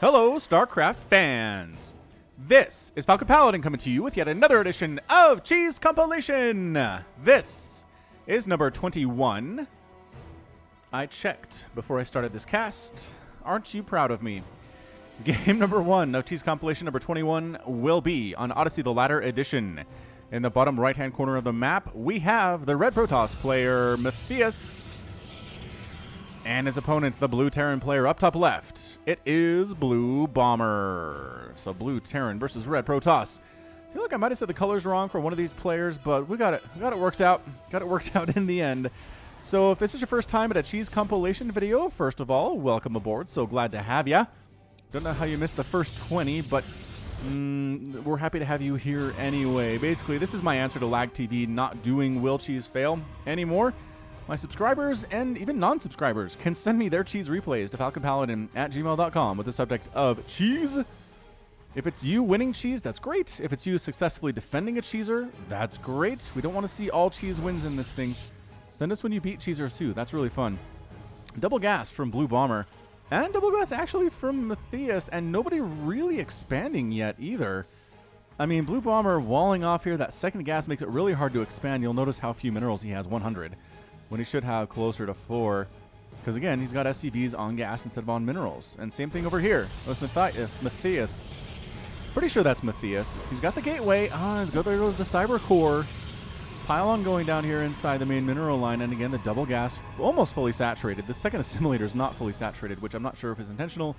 Hello, StarCraft fans! This is Falcon Paladin coming to you with yet another edition of Cheese Compilation! This is number 21. I checked before I started this cast. Aren't you proud of me? Game number 1 of Cheese Compilation number 21 will be on Odyssey the Ladder Edition. In the bottom right-hand corner of the map, we have the Red Protoss player, Matthias, and his opponent, the Blue Terran player, up top left. It is Blue Bomber. So Blue Terran versus Red Protoss. I feel like I might have said the colors wrong for one of these players, but we got it. We got it worked out. Got it worked out in the end. So if this is your first time at a Cheese Compilation video, first of all, welcome aboard. So glad to have ya. Don't know how you missed the first 20, but we're happy to have you here anyway. Basically, this is my answer to Lag TV not doing Will Cheese Fail anymore. My subscribers and even non-subscribers can send me their cheese replays to falconpaladin@gmail.com with the subject of cheese. If it's you winning cheese, that's great. If it's you successfully defending a cheeser, that's great. We don't want to see all cheese wins in this thing. Send us when you beat cheesers too. That's really fun. Double gas from Blue Bomber. And double gas actually from Matthias, and nobody really expanding yet either. I mean, Blue Bomber walling off here, that second gas makes it really hard to expand. You'll notice how few minerals he has, 100. When he should have closer to 4. Because again, he's got SCVs on gas instead of on minerals. And same thing over here with Matthias. Pretty sure that's Matthias. He's got the gateway. There goes the cyber core. Pylon going down here inside the main mineral line. And again, the double gas almost fully saturated. The second assimilator is not fully saturated, which I'm not sure if is intentional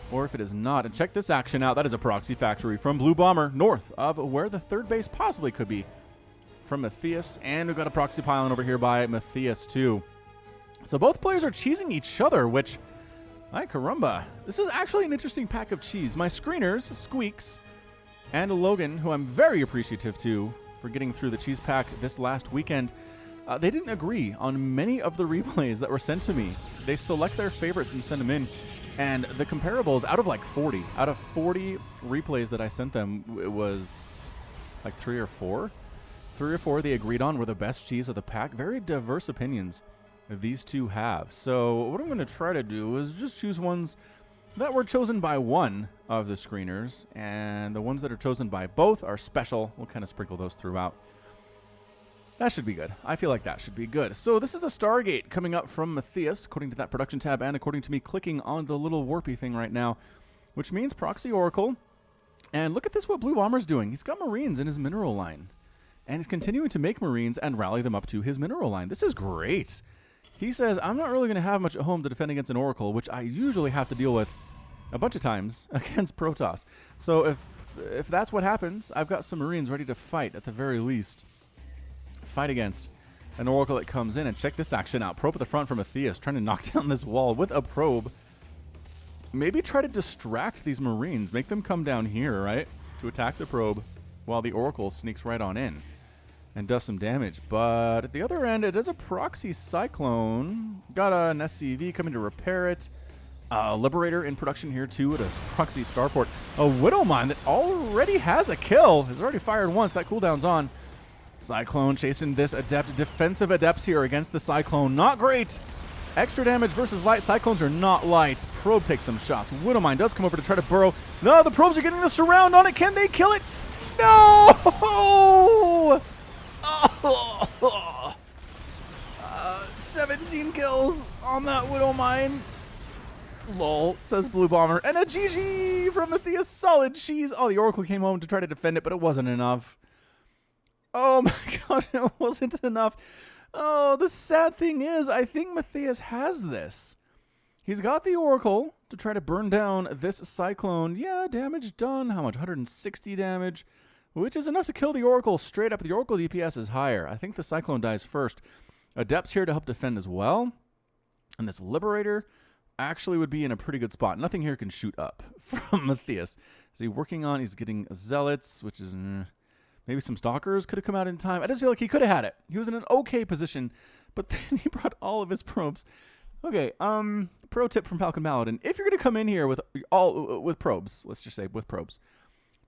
or if it is not. And check this action out. That is a proxy factory from Blue Bomber north of where the third base possibly could be. From Matthias, and we've got a proxy pylon over here by Matthias too. So both players are cheesing each other, which, ay caramba, this is actually an interesting pack of cheese. My screeners, Squeaks, and Logan, who I'm very appreciative to for getting through the cheese pack this last weekend, they didn't agree on many of the replays that were sent to me. They select their favorites and send them in, and the comparables, out of like 40 replays that I sent them, it was like 3 or 4. 3 or 4 they agreed on were the best cheese of the pack. Very diverse opinions these two have. So what I'm going to try to do is just choose ones that were chosen by one of the screeners, and the ones that are chosen by both are special. We'll kind of sprinkle those throughout. That should be good. I feel like that should be good. So this is a Stargate coming up from Matthias, according to that production tab, and according to me clicking on the little warpy thing right now, which means Proxy Oracle. And look at this, what Blue Bomber's doing. He's got Marines in his mineral line. And he's continuing to make Marines and rally them up to his mineral line. This is great. He says, I'm not really going to have much at home to defend against an Oracle, which I usually have to deal with a bunch of times against Protoss. So if that's what happens, I've got some Marines ready to fight at the very least. Fight against an Oracle that comes in. And check this action out. Probe at the front from Matthias, trying to knock down this wall with a probe. Maybe try to distract these Marines. Make them come down here, right? To attack the probe while the Oracle sneaks right on in and does some damage. But at the other end, it is a proxy cyclone. Got an SCV coming to repair it. Liberator in production here too at a proxy starport. A Widow Mine that already has a kill. Has already fired once. That cooldown's on. Cyclone chasing this adept. Defensive adepts here against the Cyclone. Not great. Extra damage versus light. Cyclones are not light. Probe takes some shots. Widow Mine does come over to try to burrow. No, the probes are getting the surround on it. Can they kill it? No! 17 kills on that Widow Mine. Lol, says Blue Bomber. And a GG from Matthias. Solid cheese. Oh, the Oracle came home to try to defend it, but it wasn't enough. Oh my gosh, it wasn't enough. Oh, the sad thing is, I think Matthias has this. He's got the Oracle to try to burn down this Cyclone. Yeah, damage done. How much? 160 damage, which is enough to kill the Oracle straight up. The Oracle DPS is higher. I think the Cyclone dies first. Adept's here to help defend as well. And this Liberator actually would be in a pretty good spot. Nothing here can shoot up from Matthias. Is he working on? He's getting Zealots, which is maybe some Stalkers could have come out in time. I just feel like he could have had it. He was in an okay position, but then he brought all of his probes. Okay, pro tip from Falcon Paladin. If you're going to come in here with probes, let's just say with probes,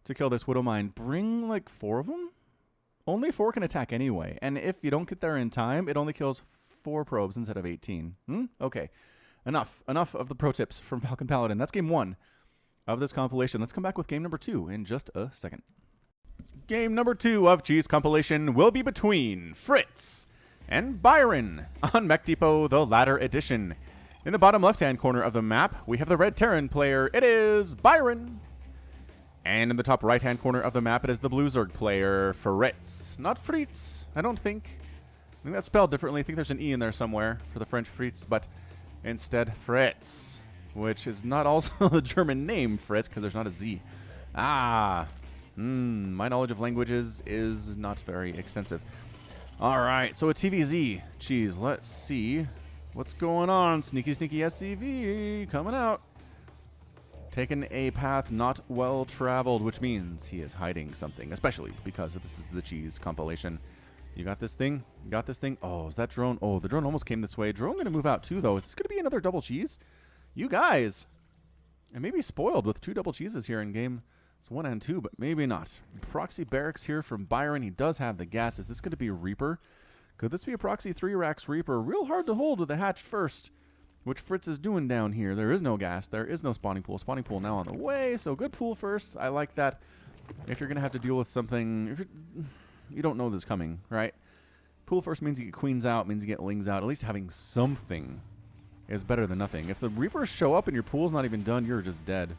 to kill this Widow Mine, bring like 4 of them. Only 4 can attack anyway. And if you don't get there in time, it only kills 4 probes instead of 18. Okay. Enough of the pro tips from Falcon Paladin. That's game 1 of this compilation. Let's come back with game number 2 in just a second. Game number 2 of Cheese Compilation will be between Fritz and Byron on Mech Depot, the Ladder Edition. In the bottom left-hand corner of the map, we have the Red Terran player. It is Byron. And in the top right-hand corner of the map, it is the Blue Zerg player, Fritz. Not Fritz, I don't think. I think that's spelled differently. I think there's an E in there somewhere for the French Fritz, but instead Fritz, which is not also the German name Fritz, because there's not a Z. My knowledge of languages is not very extensive. All right, so a TVZ. Cheese, let's see what's going on. Sneaky, sneaky SCV coming out. Taken a path not well traveled, which means he is hiding something, especially because this is the Cheese compilation. You got this thing? You got this thing? Oh, is that drone? Oh, the drone almost came this way. Drone going to move out too, though. Is this going to be another double cheese? You guys. I may be spoiled with 2 double cheeses here in game. It's 1 and 2, but maybe not. Proxy barracks here from Byron. He does have the gas. Is this going to be a Reaper? Could this be a Proxy 3-Racks Reaper? Real hard to hold with the hatch first, which Fritz is doing down here. There is no gas. There is no spawning pool. Spawning pool now on the way, so good pool first. I like that. If you're going to have to deal with something, if you don't know this coming, right? Pool first means you get queens out, means you get lings out. At least having something is better than nothing. If the Reapers show up and your pool's not even done, you're just dead.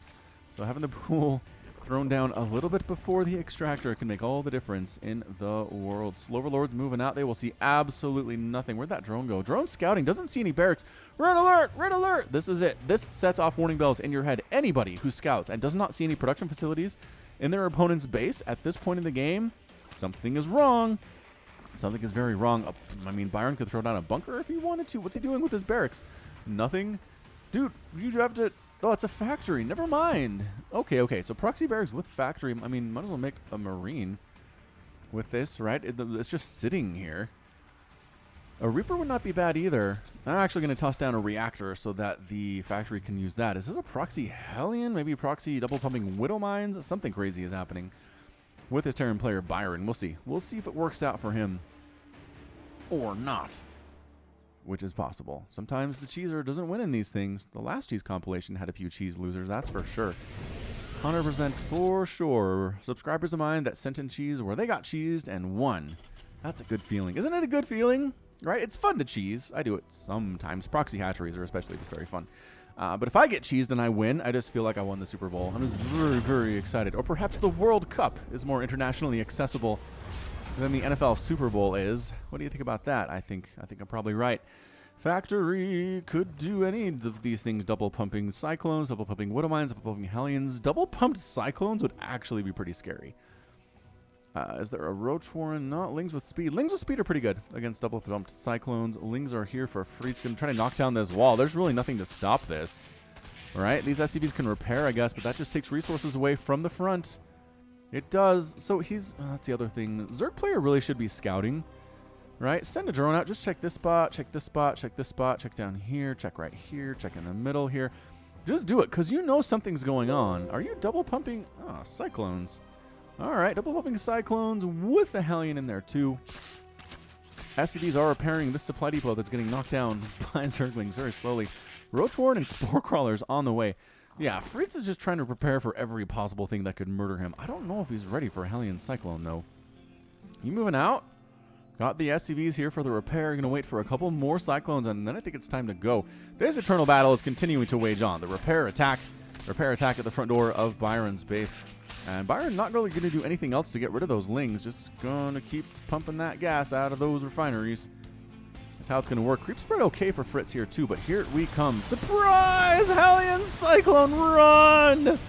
So having the pool thrown down a little bit before the extractor can make all the difference in the world. Sloverlord's moving out. They will see absolutely nothing. Where'd that drone go? Drone scouting. Doesn't see any barracks. Red alert! Red alert! This is it. This sets off warning bells in your head. Anybody who scouts and does not see any production facilities in their opponent's base at this point in the game, something is wrong. Something is very wrong. I mean, Byron could throw down a bunker if he wanted to. What's he doing with his barracks? Nothing. Dude, you have to... Oh, it's a factory. Never mind. Okay. So proxy barracks with factory. I mean, might as well make a marine with this, right? It's just sitting here. A Reaper would not be bad either. I'm actually going to toss down a reactor so that the factory can use that. Is this a proxy Hellion? Maybe proxy double pumping Widow Mines? Something crazy is happening with his Terran player Byron. We'll see. We'll see if it works out for him or not, which is possible. Sometimes the cheeser doesn't win in these things. The last cheese compilation had a few cheese losers, that's for sure. 100% for sure. Subscribers of mine that sent in cheese where they got cheesed and won. That's a good feeling. Isn't it a good feeling? Right? It's fun to cheese. I do it sometimes. Proxy hatcheries are especially just very fun. But if I get cheesed and I win, I just feel like I won the Super Bowl. I'm just very, very excited. Or perhaps the World Cup is more internationally accessible than the NFL Super Bowl is. What do you think about that? I think I'm probably right. Factory could do any of these things. Double pumping cyclones, double pumping widow mines, double pumping hellions. Double pumped cyclones would actually be pretty scary. Is there a roach warren? Not lings with speed. Lings with speed are pretty good against double pumped cyclones. Lings are here for free. It's going to try to knock down this wall. There's really nothing to stop this. Right? These SCVs can repair, I guess, but that just takes resources away from the front. It does. So he's... that's the other thing. Zerg player really should be scouting. Right? Send a drone out. Just check this spot, check this spot, check this spot, check down here, check right here, check in the middle here. Just do it, because you know something's going on. Are you double pumping... oh, cyclones. All right, double pumping cyclones with the Hellion in there, too. SCVs are repairing this supply depot that's getting knocked down by Zerglings very slowly. Roach Warren and Spore Crawlers on the way. Yeah, Fritz is just trying to prepare for every possible thing that could murder him. I don't know if he's ready for a Hellion Cyclone, though. You moving out? Got the SCVs here for the repair. Going to wait for a couple more Cyclones, and then I think it's time to go. This eternal battle is continuing to wage on. The repair attack at the front door of Byron's base. And Byron not really going to do anything else to get rid of those lings. Just going to keep pumping that gas out of those refineries. That's how it's going to work. Creep spread okay for Fritz here too, but here we come. Surprise! Hellion Cyclone, run!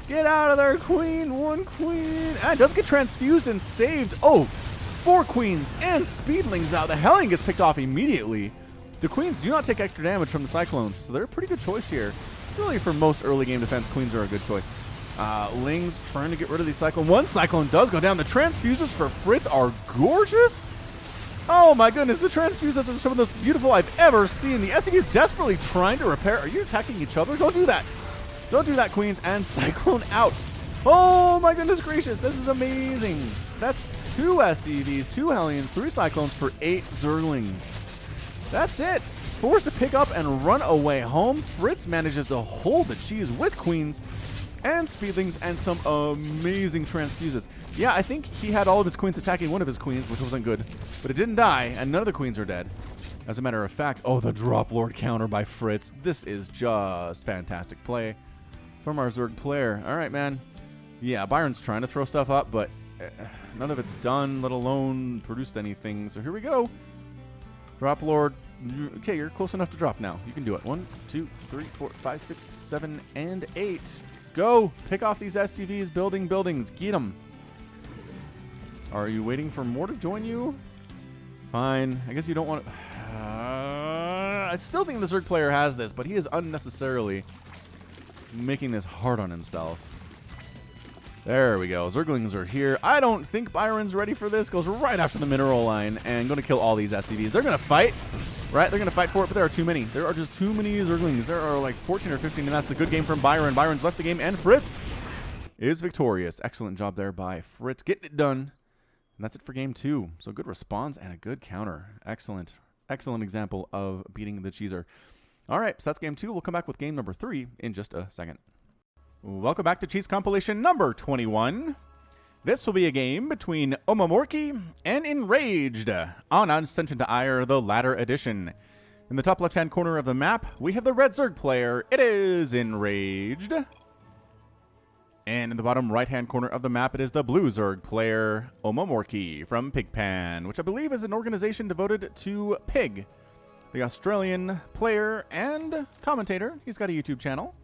Get out of there, queen. One queen. And it does get transfused and saved. Oh, 4 queens and speedlings out. The Hellion gets picked off immediately. The queens do not take extra damage from the Cyclones, so they're a pretty good choice here. Really, for most early game defense, queens are a good choice. Lings trying to get rid of the Cyclone. One Cyclone does go down. The transfuses for Fritz are gorgeous. Oh my goodness, the transfuses are some of the most beautiful I've ever seen. The SCV is desperately trying to repair. Are you attacking each other? Don't do that. Don't do that, queens. And Cyclone out. Oh my goodness gracious, this is amazing. That's 2 SCVs, 2 Hellions, 3 Cyclones for 8 Zerglings. That's it. Forced to pick up and run away home. Fritz manages to hold the cheese with queens. and speedlings, and some amazing transfuses. Yeah, I think he had all of his queens attacking one of his queens, which wasn't good. But it didn't die, and none of the queens are dead. As a matter of fact, oh, the drop lord counter by Fritz. This is just fantastic play from our Zerg player. All right, man. Yeah, Byron's trying to throw stuff up, but none of it's done, let alone produced anything. So here we go. Drop lord. Okay, you're close enough to drop now. You can do it. 1, 2, 3, 4, 5, 6, 7, and 8. Go. Pick off these SCVs, building buildings. Get them. Are you waiting for more to join you? Fine. I guess you don't want to... I still think the Zerg player has this, but he is unnecessarily making this hard on himself. There we go. Zerglings are here. I don't think Byron's ready for this. Goes right after the mineral line and going to kill all these SCVs. They're going to fight, right? They're going to fight for it, but there are too many. There are just too many Zerglings. There are like 14 or 15, and that's the good game from Byron. Byron's left the game, and Fritz is victorious. Excellent job there by Fritz. Getting it done. And that's it for game 2. So good response and a good counter. Excellent. Excellent example of beating the cheeser. All right, so that's game 2. We'll come back with game number 3 in just a second. Welcome back to Cheese Compilation number 21. This will be a game between Omamorki and Enraged on Ascension to Ire, the latter edition. In the top left-hand corner of the map, we have the red Zerg player. It is Enraged. And in the bottom right-hand corner of the map, it is the blue Zerg player, Omamorki from Pigpan, which I believe is an organization devoted to Pig, the Australian player and commentator. He's got a YouTube channel.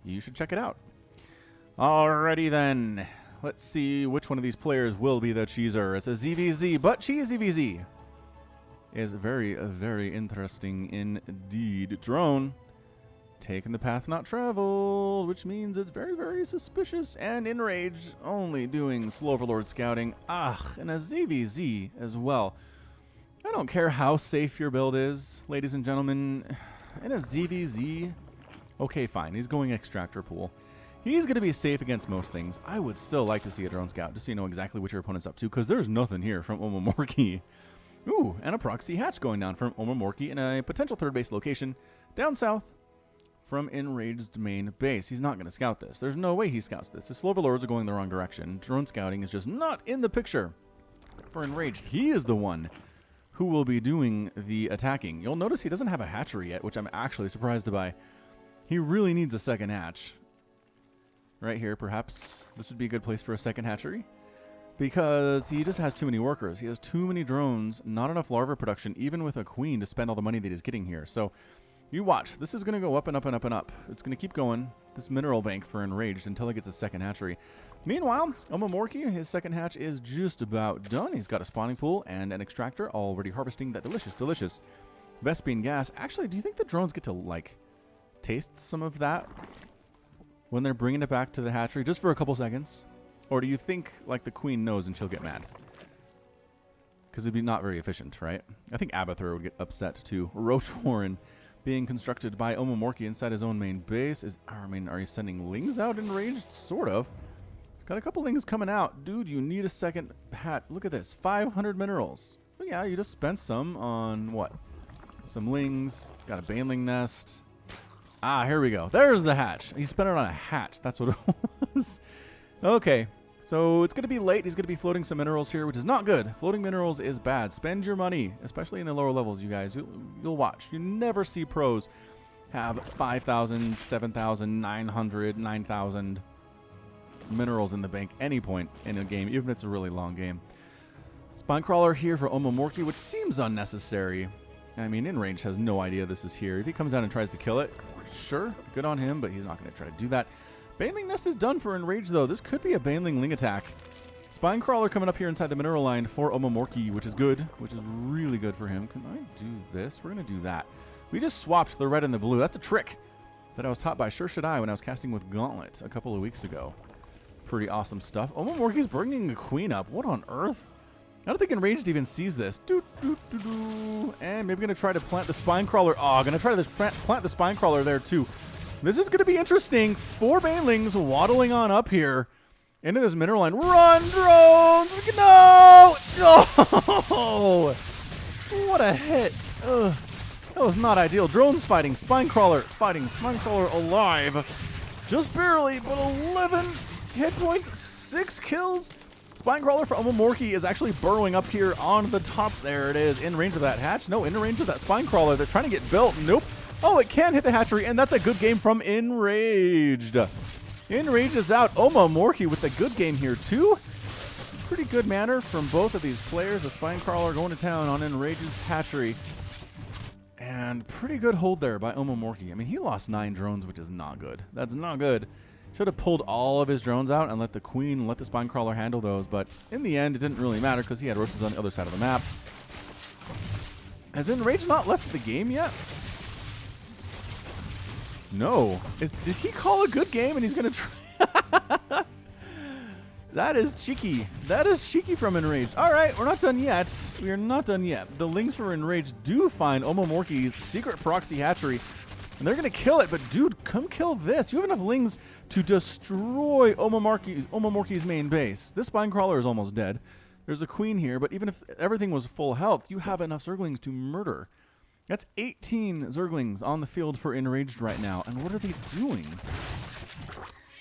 You should check it out. Alrighty then. Let's see which one of these players will be the cheeser. It's a ZVZ, but Cheese ZVZ is very, very interesting indeed. Drone taking the path not traveled, which means it's very, very suspicious, and Enraged only doing slow overlord scouting. And a ZVZ as well. I don't care how safe your build is, ladies and gentlemen. In a ZVZ, okay, fine. He's going extractor pool. He's going to be safe against most things. I would still like to see a drone scout, just so you know exactly what your opponent's up to, because there's nothing here from Omamorki. Ooh, and a proxy hatch going down from Omamorki in a potential third base location down south from Enraged's main base. He's not going to scout this. There's no way he scouts this. The slow overlords are going the wrong direction. Drone scouting is just not in the picture for Enraged. He is the one who will be doing the attacking. You'll notice he doesn't have a hatchery yet, which I'm actually surprised by. He really needs a second hatch. Right here, perhaps this would be a good place for a second hatchery, because he just has too many workers. He has too many drones, not enough larva production, even with a queen to spend all the money that he's getting here. So you watch. This is going to go up and up and up and up. It's going to keep going, this mineral bank for Enraged, until he gets a second hatchery. Meanwhile, Omamorki, his second hatch is just about done. He's got a spawning pool and an extractor already harvesting that delicious, delicious Vespine gas. Actually, do you think the drones get to, like, taste some of that when they're bringing it back to the hatchery just for a couple seconds? Or do you think, like, the queen knows and she'll get mad? Because it'd be not very efficient, right? I think Abathur would get upset too. Roach Warren being constructed by Omamorki inside his own main base. Are you sending lings out Enraged? Sort of. He's got a couple lings coming out. Dude, you need a second hat. Look at this. 500 minerals. But yeah, you just spent some on what? Some lings. It's got a baneling nest. Here we go. There's the hatch. He spent it on a hatch. That's what it was. Okay. So it's going to be late. He's going to be floating some minerals here, which is not good. Floating minerals is bad. Spend your money, especially in the lower levels, you guys. You'll watch. You never see pros have 5,000, 7,900, 9,000 minerals in the bank any point in a game, even if it's a really long game. Spinecrawler here for Omamorki, which seems unnecessary. I mean, Enraged has no idea this is here. If he comes down and tries to kill it, sure, good on him, but he's not going to try to do that. Baneling Nest is done for Enraged, though. This could be a Baneling Ling attack. Spinecrawler coming up here inside the mineral line for Omamorki, which is good, which is really good for him. Can I do this? We're going to do that. We just swapped the red and the blue. That's a trick that I was taught by Sure Should I when I was casting with Gauntlet a couple of weeks ago. Pretty awesome stuff. Omamorki's bringing a queen up. What on earth? I don't think Enraged even sees this. And maybe going to try to plant the Spinecrawler. Oh, going to try to plant the Spinecrawler there, too. This is going to be interesting. 4 Banelings waddling on up here into this mineral line. Run, drones! No! Oh! What a hit. Ugh. That was not ideal. Drones fighting Spinecrawler alive. Just barely, but 11 hit points, 6 kills. Spinecrawler for Omomorki is actually burrowing up here on the top. There it is, in range of that hatch. No, in range of that Spinecrawler. They're trying to get built. Nope. Oh, it can hit the hatchery, and that's a good game from Enraged. Enraged is out. Omomorki with a good game here, too. Pretty good manner from both of these players. The Spinecrawler going to town on Enraged's hatchery. And pretty good hold there by Omomorki. I mean, he lost 9 drones, which is not good. That's not good. Should have pulled all of his drones out and let the Queen, let the Spinecrawler handle those. But in the end, it didn't really matter because he had roaches on the other side of the map. Has Enraged not left the game yet? No. Did he call a good game and he's going to try? That is cheeky. That is cheeky from Enraged. All right, we're not done yet. We are not done yet. The Lings for Enraged do find Omomorki's secret proxy hatchery, and they're going to kill it. But, dude, come kill this. You have enough Lings to destroy Omomorki's main base. This Spinecrawler is almost dead. There's a Queen here, but even if everything was full health, you have enough Zerglings to murder. That's 18 Zerglings on the field for Enraged right now. And what are they doing?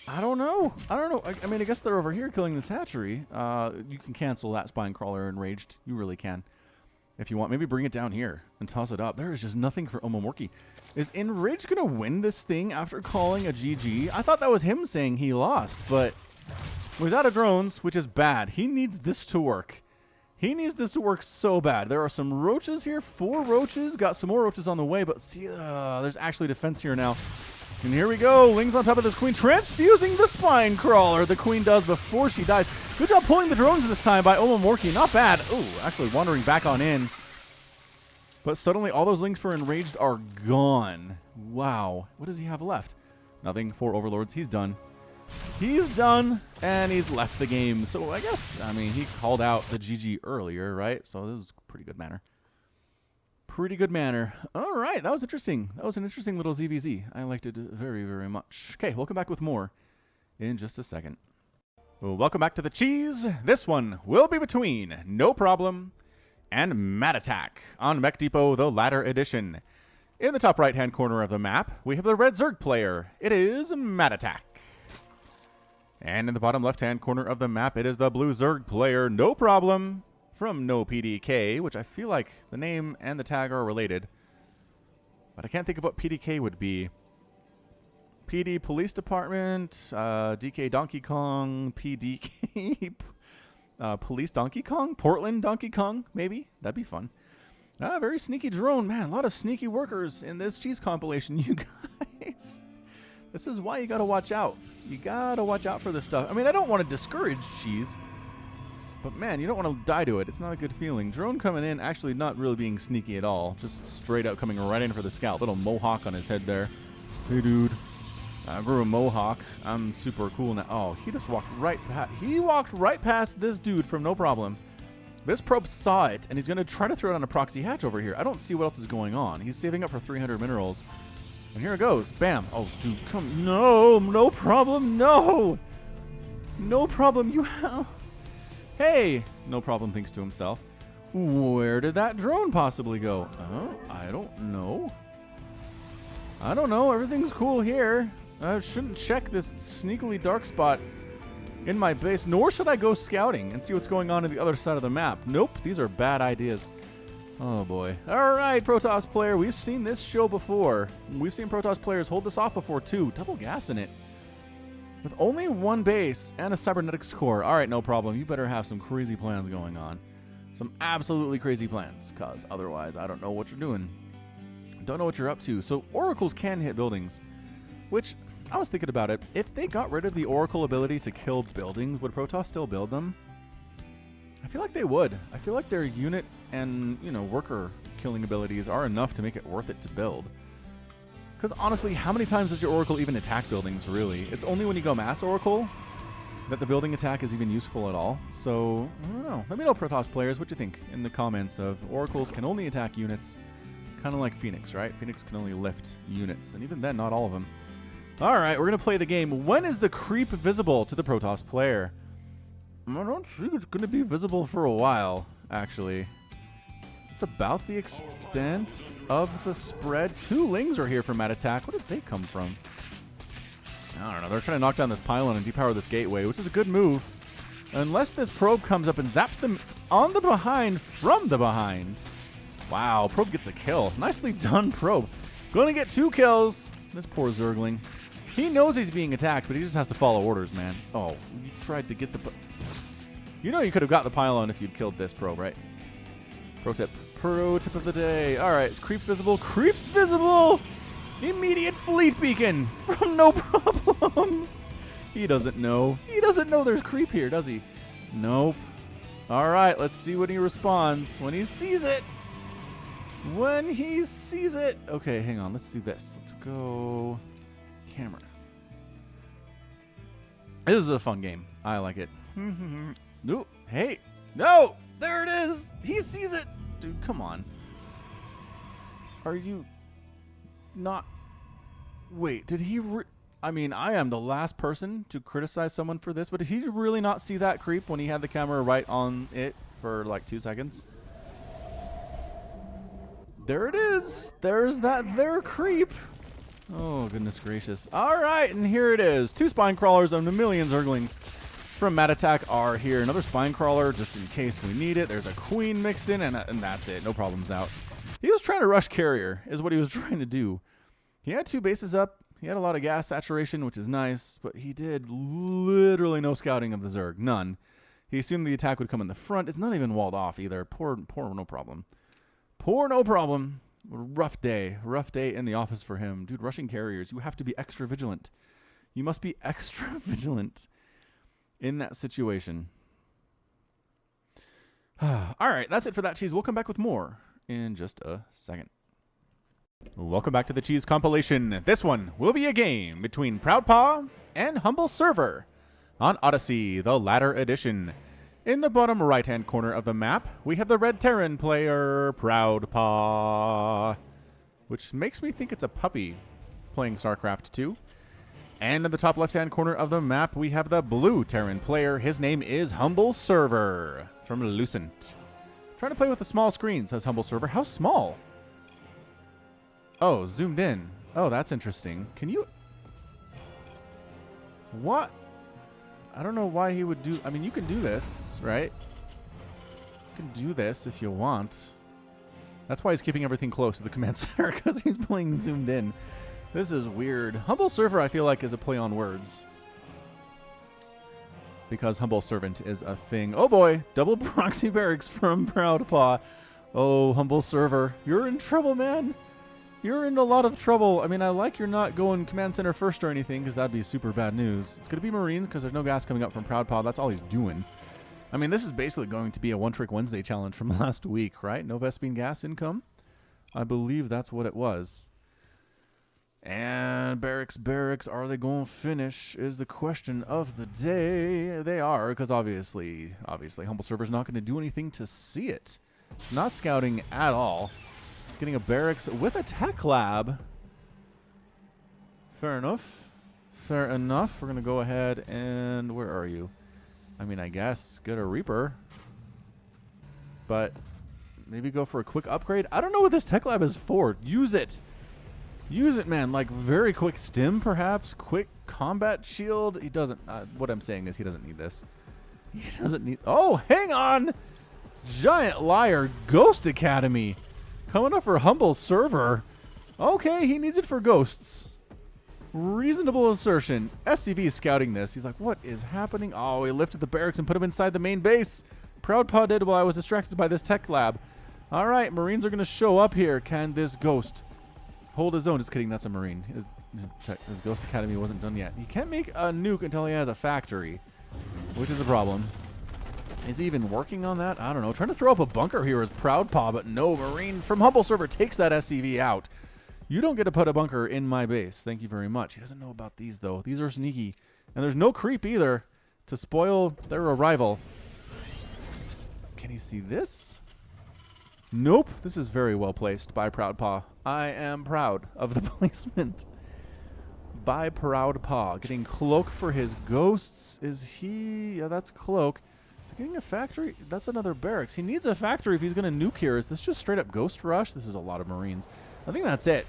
I don't know. I mean, I guess they're over here killing this hatchery. You can cancel that Spinecrawler Enraged. You really can. If you want, maybe bring it down here and toss it up. There is just nothing for Omomorki. Is Enraged going to win this thing after calling a GG? I thought that was him saying he lost, but he's out of drones, which is bad. He needs this to work. He needs this to work so bad. There are some roaches here. 4 roaches. Got some more roaches on the way, but see, there's actually defense here now. And here we go. Lings on top of this Queen, transfusing the Spinecrawler. The Queen does before she dies. Good job pulling the drones this time by Omomorki. Not bad. Oh, actually wandering back on in. But suddenly all those Lings for Enraged are gone. Wow. What does he have left? Nothing. 4 Overlords. He's done. He's done, and he's left the game. So I guess, I mean, he called out the GG earlier, right? So this is a pretty good manner. Pretty good manner. All right, that was interesting. That was an interesting little ZVZ. I liked it very, very much. Okay, we'll come back with more in just a second. Well, welcome back to the cheese. This one will be between No Problem and Mad Attack on Mech Depot, the Ladder Edition. In the top right-hand corner of the map, we have the red Zerg player. It is Mad Attack. And in the bottom left-hand corner of the map, it is the blue Zerg player, No Problem, from No PDK, which I feel like the name and the tag are related. But I can't think of what PDK would be. PD Police Department, DK Donkey Kong, PDK, Police Donkey Kong, Portland Donkey Kong, maybe? That'd be fun. Very sneaky drone. Man, a lot of sneaky workers in this cheese compilation, you guys. This is why you gotta watch out. You gotta watch out for this stuff. I mean, I don't want to discourage cheese, but man, you don't want to die to it. It's not a good feeling. Drone coming in, actually not really being sneaky at all. Just straight out coming right in for the scout. Little mohawk on his head there. Hey, dude. I grew a mohawk. I'm super cool now. Oh, he just walked right past. He walked right past this dude from No Problem. This probe saw it, and he's going to try to throw it on a proxy hatch over here. I don't see what else is going on. He's saving up for 300 minerals. And here it goes. Bam. Oh, dude, come. No, No Problem. No. No Problem. You have. Hey, No Problem thinks to himself. Where did that drone possibly go? Oh, I don't know. I don't know. Everything's cool here. I shouldn't check this sneakily dark spot in my base, nor should I go scouting and see what's going on the other side of the map. Nope, these are bad ideas. Oh boy. All right, Protoss player, we've seen this show before. We've seen Protoss players hold this off before too. Double gas in it. With only 1 base and a cybernetics core. All right, No Problem. You better have some crazy plans going on. Some absolutely crazy plans, because otherwise I don't know what you're doing. Don't know what you're up to. So oracles can hit buildings, which I was thinking about it. If they got rid of the oracle ability to kill buildings, would Protoss still build them? I feel like they would. I feel like their unit and, you know, worker killing abilities are enough to make it worth it to build. Because honestly, how many times does your oracle even attack buildings, really? It's only when you go mass oracle that the building attack is even useful at all. So, I don't know. Let me know, Protoss players, what you think in the comments of oracles can only attack units. Kind of like Phoenix, right? Phoenix can only lift units, and even then, not all of them. All right, we're going to play the game. When is the creep visible to the Protoss player? I don't think it's going to be visible for a while, actually. It's about the extent of the spread. 2 Lings are here for Mad Attack. Where did they come from? I don't know. They're trying to knock down this pylon and depower this gateway, which is a good move. Unless this probe comes up and zaps them on the behind from the behind. Wow, probe gets a kill. Nicely done, probe. Gonna get 2 kills. This poor Zergling. He knows he's being attacked, but he just has to follow orders, man. Oh, you tried to get the... You know you could have got the pylon if you'd killed this probe, right? Pro tip. Pro tip of the day. All right, is creep visible? Creep's visible! Immediate fleet beacon from no problem. He doesn't know. He doesn't know there's creep here, does he? Nope. All right, let's see when he responds. When he sees it. When he sees it. Okay, hang on. Let's do this. Let's go camera. This is a fun game. I like it. Nope. Hey. No. There it is. He sees it. Dude, come on. Are you not... Wait, did he... I mean, I am the last person to criticize someone for this, but did he really not see that creep when he had the camera right on it for like 2 seconds? There it is. There's that there creep. Oh, goodness gracious. All right, and here it is. 2 spine crawlers and a million Zerglings from Mat Attack are here. Another spine crawler just in case we need it. There's a queen mixed in, and that's it. No problems out. He was trying to rush carrier is what he was trying to do. He had 2 bases up. He had a lot of gas saturation, which is nice, but he did literally no scouting of the Zerg. None. He assumed the attack would come in the front. It's not even walled off either. Poor no problem. Poor no problem. Rough day. Rough day in the office for him. Dude, rushing carriers, you have to be extra vigilant. You must be extra vigilant in that situation. All right, that's it for that cheese. We'll come back with more in just a second. Welcome back to the Cheese Compilation. This one will be a game between Proudpaw and Humble Server on Odyssey, the latter edition. In the bottom right-hand corner of the map, we have the Red Terran player, Proudpaw, which makes me think it's a puppy playing StarCraft 2. And in the top left-hand corner of the map, we have the Blue Terran player. His name is Humble Server from Lucent. Trying to play with a small screen, says Humble Server. How small? Oh, zoomed in. Oh, that's interesting. Can you... What? I don't know why he would do... I mean, you can do this, right? You can do this if you want. That's why he's keeping everything close to the command center, because he's playing zoomed in. This is weird. Humble Server, I feel like, is a play on words. Because Humble Servant is a thing. Oh boy, double proxy barracks from Proudpaw. Oh, Humble Server, you're in trouble, man. You're in a lot of trouble. I mean, I like you're not going command center first or anything, because that'd be super bad news. It's going to be Marines, because there's no gas coming up from Proudpaw. That's all he's doing. I mean, this is basically going to be a One-Trick Wednesday challenge from last week, right? No Vespine gas income? I believe that's what it was. And barracks, are they going to finish is the question of the day. They are, because obviously, Humble Server's not going to do anything to see it. It's not scouting at all. It's getting a barracks with a tech lab. Fair enough. Fair enough. We're going to go ahead and... Where are you? I mean, I guess get a Reaper. But maybe go for a quick upgrade. I don't know what this tech lab is for. Use it. Use it, man. Like, very quick stim, perhaps. Quick combat shield. He doesn't... what I'm saying is he doesn't need this. He doesn't need... Oh, hang on! Giant Liar Ghost Academy. Coming up for Humble Server. Okay, he needs it for ghosts. Reasonable assertion. SCV is scouting this. He's like, what is happening? Oh, he lifted the barracks and put him inside the main base. Proudpaw did while I was distracted by this tech lab. All right, Marines are going to show up here. Can this ghost hold his own? Just kidding, that's a Marine. His Ghost Academy wasn't done yet. He can't make a nuke until he has a factory, which is a problem. Is he even working on that? I don't know. Trying to throw up a bunker here with Proudpaw, but no. Marine from Humble Server takes that SCV out. You don't get to put a bunker in my base. Thank you very much. He doesn't know about these, though. These are sneaky. And there's no creep either to spoil their arrival. Can he see this? Nope. This is very well placed by Proudpaw. I am proud of the placement by Proudpaw. Getting Cloak for his ghosts. Is he... Yeah, that's Cloak. Getting a factory? That's another barracks. He needs a factory if he's going to nuke here. Is this just straight up Ghost Rush? This is a lot of Marines. I think that's it.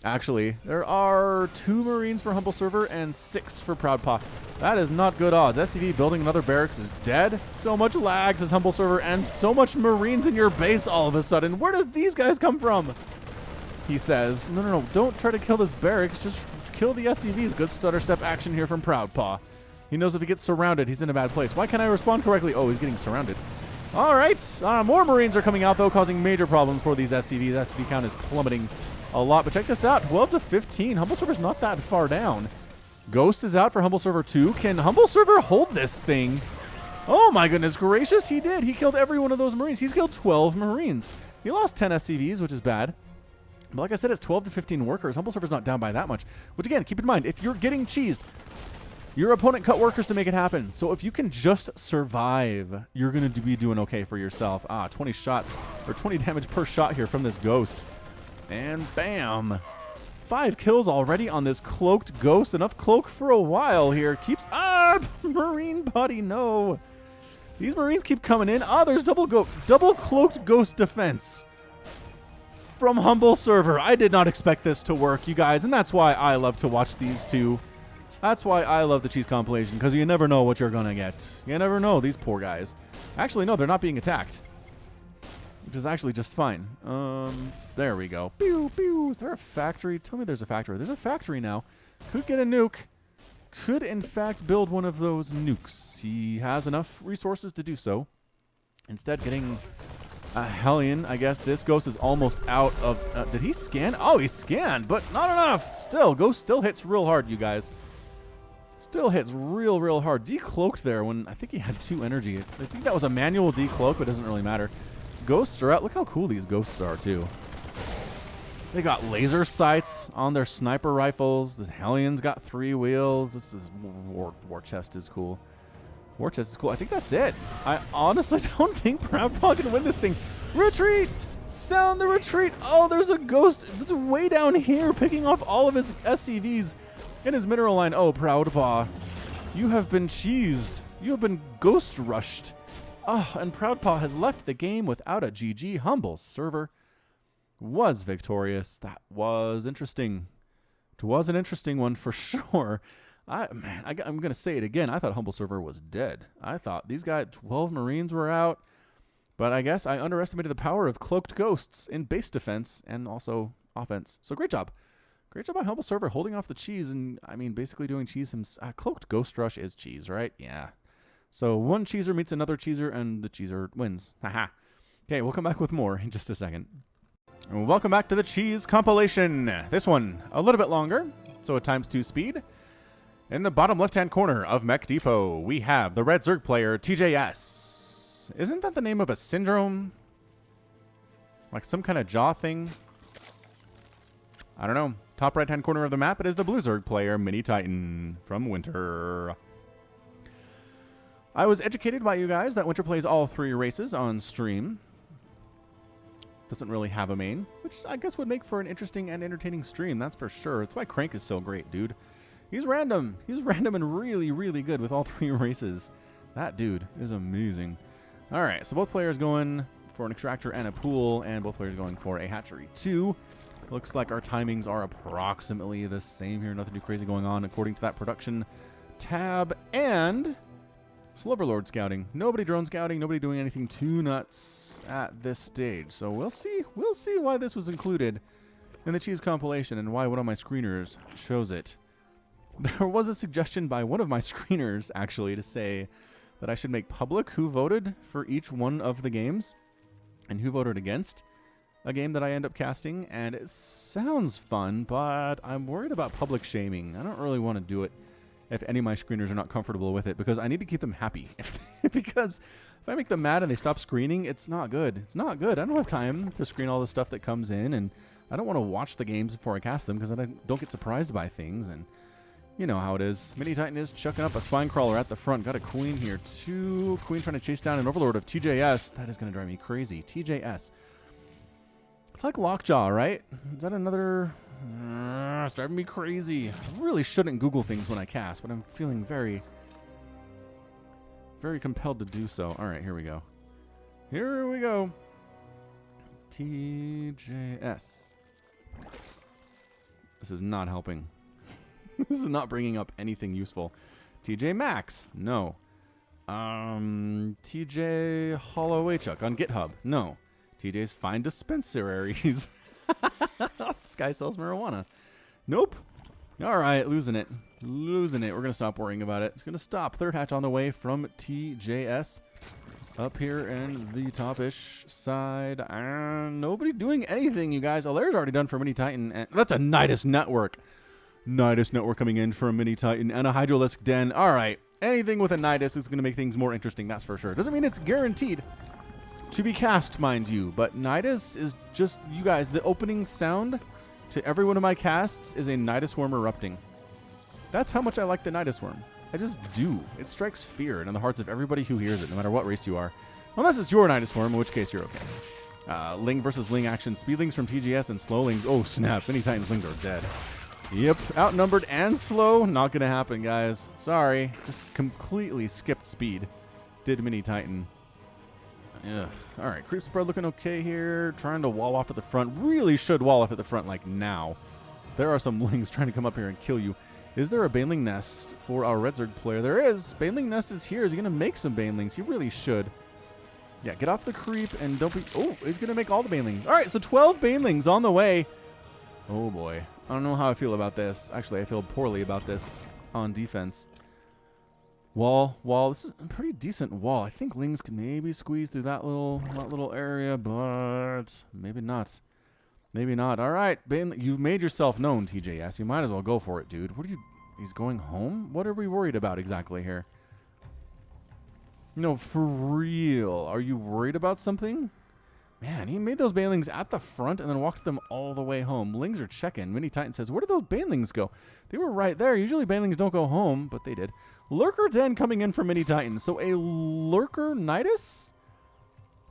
Actually, there are 2 Marines for Humble Server and 6 for Proud Paw. That is not good odds. SCV building another barracks is dead. So much lag, says Humble Server, and so much Marines in your base all of a sudden. Where did these guys come from? He says, no, don't try to kill this barracks. Just kill the SCVs. Good stutter step action here from Proud Paw. He knows if he gets surrounded, he's in a bad place. Why can't I respond correctly? Oh, he's getting surrounded. All right. More Marines are coming out, though, causing major problems for these SCVs. SCV count is plummeting a lot, but check this out. 12 to 15. Humble Server's not that far down. Ghost is out for Humble Server 2. Can Humble Server hold this thing? Oh my goodness gracious, he did. He killed every one of those Marines. He's killed 12 Marines. He lost 10 SCVs, which is bad. But like I said, it's 12 to 15 workers. Humble Server's not down by that much. Which again, keep in mind, if you're getting cheesed, your opponent cut workers to make it happen. So if you can just survive, you're going to be doing okay for yourself. 20 shots, or 20 damage per shot here from this Ghost. And bam. 5 kills already on this Cloaked Ghost. Enough cloak for a while here. Keeps... Marine buddy, no. These Marines keep coming in. There's double Cloaked Ghost defense from Humble Server. I did not expect this to work, you guys, and that's why I love to watch these two. That's why I love the cheese compilation, because you never know what you're going to get. You never know, these poor guys. Actually, no, they're not being attacked, which is actually just fine. There we go. Pew, pew. Is there a factory? Tell me there's a factory. There's a factory now. Could get a nuke. Could, in fact, build one of those nukes. He has enough resources to do so. Instead, getting a Hellion. I guess this Ghost is almost out of... did he scan? Oh, he scanned, but not enough. Still, Ghost still hits real hard, you guys. Still hits real hard. Decloaked there when I think he had 2 energy. I think that was a manual decloak, but it doesn't really matter. Ghosts are out. Look how cool these Ghosts are, too. They got laser sights on their sniper rifles. This Hellion's got 3 wheels. This is... War Chest is cool. War Chest is cool. I think that's it. I honestly don't think Proud Paw can win this thing. Retreat! Sound the retreat! Oh, there's a Ghost that's way down here picking off all of his SCVs in his mineral line. Oh, Proud Paw. You have been cheesed. You have been Ghost rushed. And Proud Paw has left the game without a GG. Humble Server was victorious. That was interesting. It was an interesting one for sure. I'm going to say it again. I thought Humble Server was dead. I thought these guys, 12 Marines were out. But I guess I underestimated the power of Cloaked Ghosts in base defense and also offense. So great job. Great job by Humble Server holding off the cheese and, I mean, basically doing cheese himself. Cloaked Ghost Rush is cheese, right? Yeah. So one cheeser meets another cheeser, and the cheeser wins. Haha. Okay, we'll come back with more in just a second. Welcome back to the cheese compilation. This one, a little bit longer, so at ×2 speed. In the bottom left-hand corner of Mech Depot, we have the red Zerg player, TJS. Isn't that the name of a syndrome? Like some kind of jaw thing? I don't know. Top right-hand corner of the map, it is the blue Zerg player, Mini Titan from Winter. I was educated by you guys that Winter plays all 3 races on stream. Doesn't really have a main, which I guess would make for an interesting and entertaining stream, that's for sure. That's why Crank is so great, dude. He's random. He's random and really good with all 3 races. That dude is amazing. All right, so both players going for an extractor and a pool, and both players going for a hatchery 2. Looks like our timings are approximately the same here. Nothing too crazy going on according to that production tab. And Sloverlord scouting. Nobody drone scouting. Nobody doing anything too nuts at this stage. So we'll see. We'll see why this was included in the cheese compilation and why one of my screeners shows it. There was a suggestion by one of my screeners, actually, to say that I should make public who voted for each one of the games and who voted against a game that I end up casting. And it sounds fun, but I'm worried about public shaming. I don't really want to do it if any of my screeners are not comfortable with it, because I need to keep them happy. Because if I make them mad and they stop screening, it's not good. It's not good. I don't have time to screen all the stuff that comes in, and I don't want to watch the games before I cast them because I don't get surprised by things, and you know how it is. Mini Titan is chucking up a spine crawler at the front. Got a queen here, too. Queen trying to chase down an overlord of TJS. That is going to drive me crazy. TJS. It's like Lockjaw, right? Is that another... it's driving me crazy. I really shouldn't Google things when I cast, but I'm feeling very compelled to do so. All right, here we go. Here we go. TJS. This is not helping. This is not bringing up anything useful. TJ Maxx, no. TJ Hollowaychuck on GitHub, no. TJ's Fine Dispensaries. This guy sells marijuana. Nope. All right, losing it. Losing it. We're going to stop worrying about it. It's going to stop. Third hatch on the way from TJS. Up here in the top-ish side. Nobody doing anything, you guys. Alaire's already done for Mini Titan. And that's a Nidus network. Nidus network coming in for a Mini Titan and a Hydralisk Den. All right. Anything with a Nidus is going to make things more interesting, that's for sure. Doesn't mean it's guaranteed to be cast, mind you. But Nidus is just, you guys, the opening sound to every one of my casts is a Nidus worm erupting. That's how much I like the Nidus worm. I just do. It strikes fear in the hearts of everybody who hears it, no matter what race you are. Unless it's your Nidus worm, in which case you're okay. Ling versus Ling action. Speedlings from TGS and Slowlings. Oh, snap. Mini Titans Lings are dead. Yep. Outnumbered and slow. Not going to happen, guys. Sorry. Just completely skipped speed. Did Mini Titan. Ugh. All right. Creep spread looking okay here. Trying to wall off at the front. Really should wall off at the front like now. There are some Lings trying to come up here and kill you. Is there a Baneling Nest for our Red Zerg player? There is. Baneling Nest is here. Is he going to make some Banelings? He really should. Yeah, get off the creep and don't be... Oh, he's going to make all the Banelings. All right, so 12 Banelings on the way. Oh, boy. I don't know how I feel about this. Actually, I feel poorly about this on defense. Wall. This is a pretty decent wall. I think Lings can maybe squeeze through that little area, but maybe not. Maybe not. All right, Bane, you've made yourself known, TJS. You might as well go for it, dude. What are you... He's going home? What are we worried about exactly here? No, for real. Are you worried about something? Man, he made those Banelings at the front and then walked them all the way home. Lings are checking. Mini Titan says, where did those Banelings go? They were right there. Usually Banelings don't go home, but they did. Lurker Den coming in for Mini Titan. So a Lurker Nidus?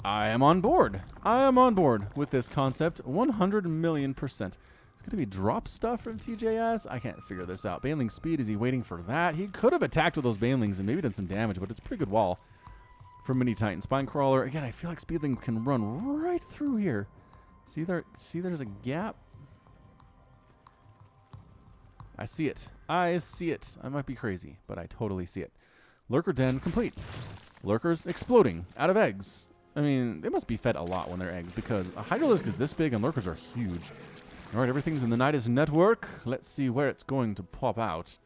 I am on board. I am on board with this concept 100,000,000%. It's going to be drop stuff from TJS. I can't figure this out. Baneling speed, is he waiting for that? He could have attacked with those Banelings and maybe done some damage, but it's a pretty good wall from Mini Titan. Spine Crawler. Again, I feel like Speedlings can run right through here. See there's a gap? I see it. I see it. I might be crazy, but I totally see it. Lurker Den complete. Lurkers exploding out of eggs. I mean, they must be fed a lot when they're eggs because a Hydralisk is this big and Lurkers are huge. All right, everything's in the Nidus network. Let's see where it's going to pop out.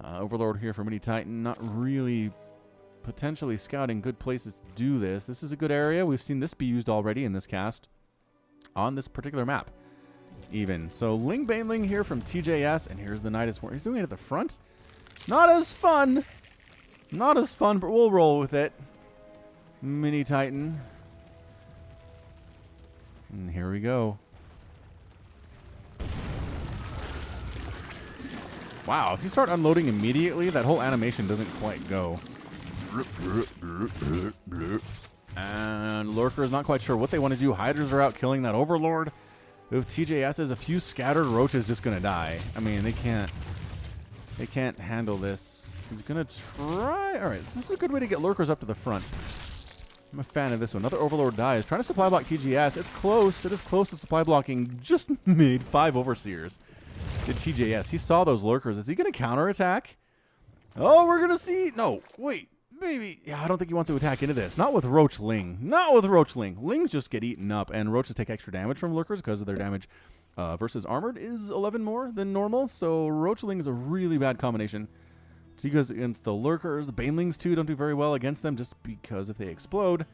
Overlord here for Mini Titan. Not really potentially scouting good places to do this. This is a good area. We've seen this be used already in this cast on this particular map. Even. So Ling Baneling here from TJS, and here's the Nidus. He's doing it at the front. Not as fun. Not as fun, but we'll roll with it. Mini Titan. And here we go. Wow, if you start unloading immediately, that whole animation doesn't quite go. And Lurker is not quite sure what they want to do. Hydras are out killing that Overlord. If TJS is a few scattered, Roach is just going to die. I mean, they can't handle this. He's going to try. All right, this is a good way to get Lurkers up to the front. I'm a fan of this one. Another Overlord dies. Trying to supply block TGS. It's close. It is close to supply blocking. Just made 5 Overseers. Did TJS. He saw those Lurkers. Is he going to counterattack? Oh, we're going to see. No, wait. Maybe. Yeah, I don't think he wants to attack into this. Not with Roach Ling. Not with Roach Ling. Lings just get eaten up, and Roaches take extra damage from Lurkers because of their damage versus Armored is 11 more than normal. So Roach Ling is a really bad combination. So he goes against the Lurkers. The Banelings, too, don't do very well against them just because if they explode,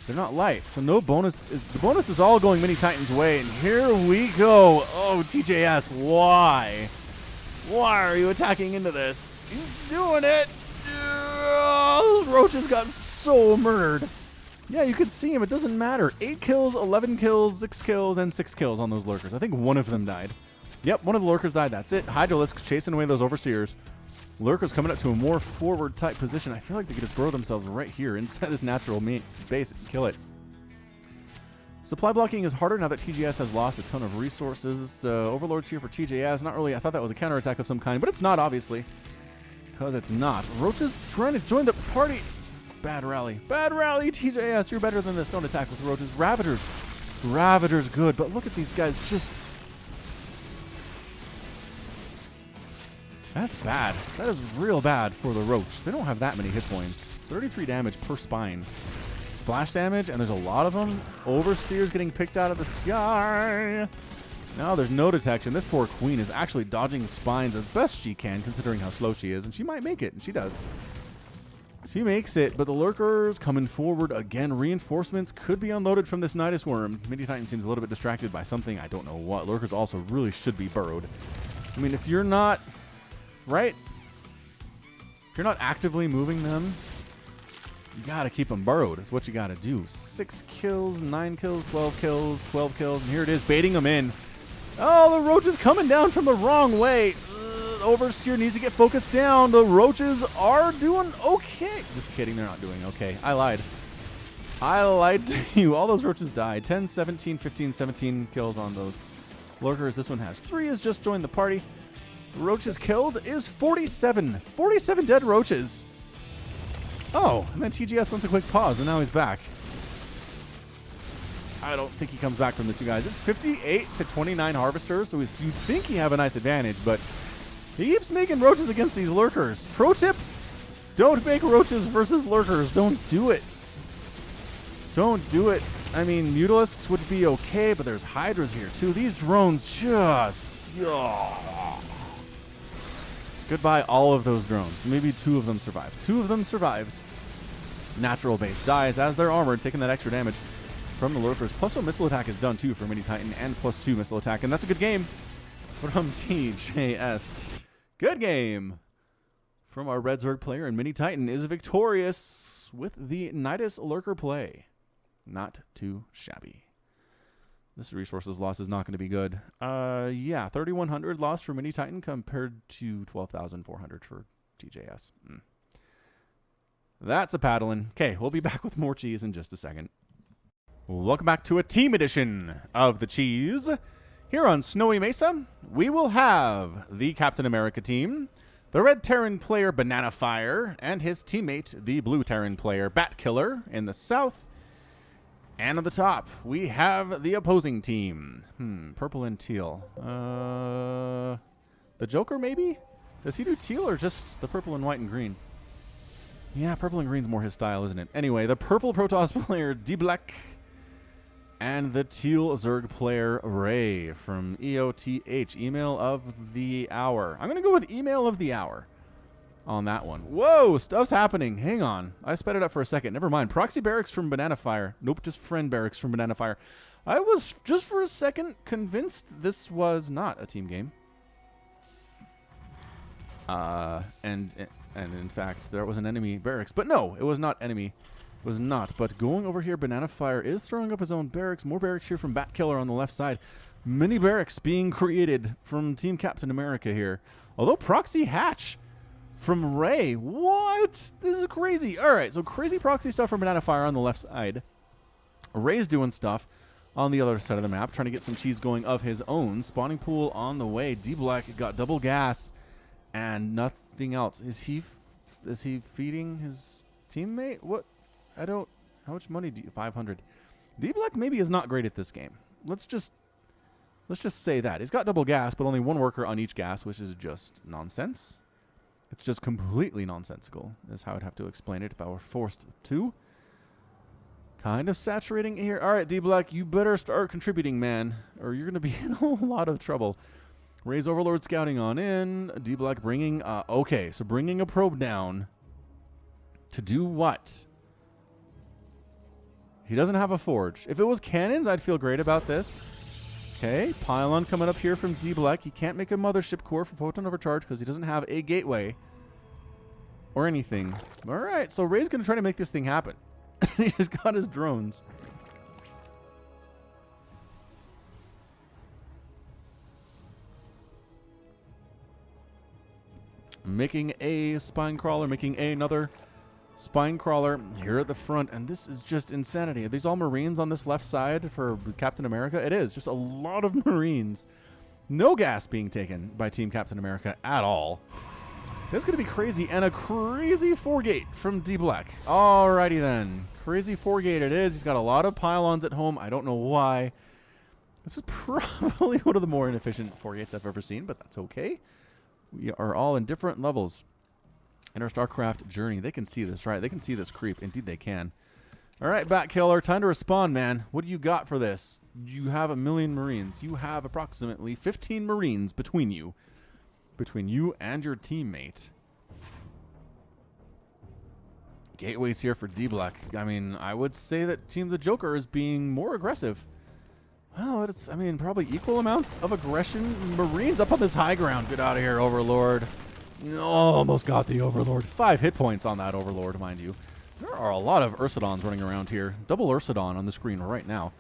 they're not light. So no bonus. The bonus is all going Mini Titan's way, and here we go. Oh, TJS, why? Why are you attacking into this? He's doing it. Oh, those Roaches got so murdered. Yeah, you could see him. It doesn't matter. 8 kills, 11 kills, 6 kills, and 6 kills on those Lurkers. I think one of them died. Yep, one of the Lurkers died. That's it. Hydralisks chasing away those Overseers. Lurkers coming up to a more forward type position. I feel like they could just burrow themselves right here inside this natural base and kill it. Supply blocking is harder now that TGS has lost a ton of resources. Overlord's here for TJS. Not really. I thought that was a counterattack of some kind, but it's not, obviously. Because it's not. Roach is trying to join the party. Bad rally. Bad rally, TJS. You're better than this. Don't attack with Roaches. Ravagers. Ravagers good, but look at these guys just... That's bad. That is real bad for the Roach. They don't have that many hit points. 33 damage per spine. Splash damage, and there's a lot of them. Overseer's getting picked out of the sky. Now there's no detection. This poor queen is actually dodging spines as best she can, considering how slow she is, and she might make it, and she does. She makes it, but the lurkers coming forward again. Reinforcements could be unloaded from this Nidus worm. Midi Titan seems a little bit distracted by something. I don't know what. Lurkers also really should be burrowed. I mean, if you're not, right? If you're not actively moving them, you gotta keep them burrowed. That's what you gotta do. 6 kills, 9 kills, 12 kills, 12 kills, and here it is, baiting them in. Oh, the Roach is coming down from the wrong way. Overseer needs to get focused down. The Roaches are doing okay. Just kidding, they're not doing okay. I lied. I lied to you. All those Roaches died. 10, 17, 15, 17 kills on those lurkers. This one has 3, has just joined the party. Roaches killed is 47. 47 dead Roaches. Oh, and then TGS wants a quick pause, and now he's back. I don't think he comes back from this, you guys. It's 58 to 29 Harvesters, so you'd think he have a nice advantage, but he keeps making Roaches against these lurkers. Pro tip, don't make Roaches versus lurkers. Don't do it. Don't do it. I mean, Mutalisks would be okay, but there's Hydras here, too. These drones just... Oh. Goodbye, all of those drones. Maybe 2 of them survived. 2 of them survived. Natural base dies as they're armored, taking that extra damage from the lurkers. +1 missile attack is done, too, for Midi Titan, and +2 missile attack, and that's a good game from TJS. Good game from our Red Zerg player, and Midi Titan is victorious with the Nidus lurker play. Not too shabby. This resources loss is not going to be good. Yeah, 3,100 loss for Midi Titan compared to 12,400 for TJS. That's a paddling. Okay, we'll be back with more cheese in just a second. Welcome back to a team edition of the cheese. Here on Snowy Mesa, we will have the Captain America team, the Red Terran player Banana Fire, and his teammate, the Blue Terran player Bat Killer in the south. And at the top, we have the opposing team. Purple and teal. The Joker, maybe? Does he do teal or just the purple and white and green? Yeah, purple and green's more his style, isn't it? Anyway, the purple Protoss player D-Black and the teal Zerg player Ray from EOTH, email of the hour. I'm going to go with email of the hour on that one. Whoa, stuff's happening. Hang on. I sped it up for a second. Never mind. Proxy barracks from Banana Fire. Nope, just friend barracks from Banana Fire. I was just for a second convinced this was not a team game. And in fact, there was an enemy barracks. But no, it was not enemy. It was not. But going over here, Banana Fire is throwing up his own barracks. More barracks here from Bat Killer on the left side. Mini barracks being created from Team Captain America here. Although Proxy hatch from Ray. What? This is crazy. All right, so crazy Proxy stuff from Banana Fire on the left side. Ray's doing stuff on the other side of the map, trying to get some cheese going of his own. Spawning pool on the way. D-Black got double gas and nothing else. Is he feeding his teammate? What? I don't... How much money do you... 500. D-Black maybe is not great at this game. Let's just say that. He's got double gas, but only 1 worker on each gas, which is just nonsense. It's just completely nonsensical, is how I'd have to explain it if I were forced to. Kind of saturating here. All right, D-Black, you better start contributing, man, or you're going to be in a whole lot of trouble. Ray's Overlord scouting on in. D-Black bringing... okay, so bringing a probe down to do what? He doesn't have a forge. If it was cannons, I'd feel great about this. Okay, pylon coming up here from D-Black. He can't make a mothership core for photon overcharge because he doesn't have a gateway or anything. All right, so Ray's going to try to make this thing happen. He just got his drones. Making a spine crawler, making another spine crawler here at the front, and this is just insanity. Are these all Marines on this left side for Captain America? It is. Just a lot of Marines. No gas being taken by Team Captain America at all. This is going to be crazy, and a crazy 4-gate from D-Black. Alrighty then. Crazy 4-gate it is. He's got a lot of pylons at home. I don't know why. This is probably one of the more inefficient 4-gates I've ever seen, but that's okay. We are all in different levels in our StarCraft journey. They can see this, right? They can see this creep. Indeed, they can. All right, Bat Killer, time to respond, man. What do you got for this? You have 1 million Marines. You have approximately 15 Marines between you and your teammate. Gateways here for D-Black. I mean, I would say that Team the Joker is being more aggressive. Well, it's, I mean, probably equal amounts of aggression. Marines up on this high ground. Get out of here, Overlord. No, almost got the Overlord. 5 hit points on that Overlord, mind you. There are a lot of Ursidons running around here. Double Ursidon on the screen right now.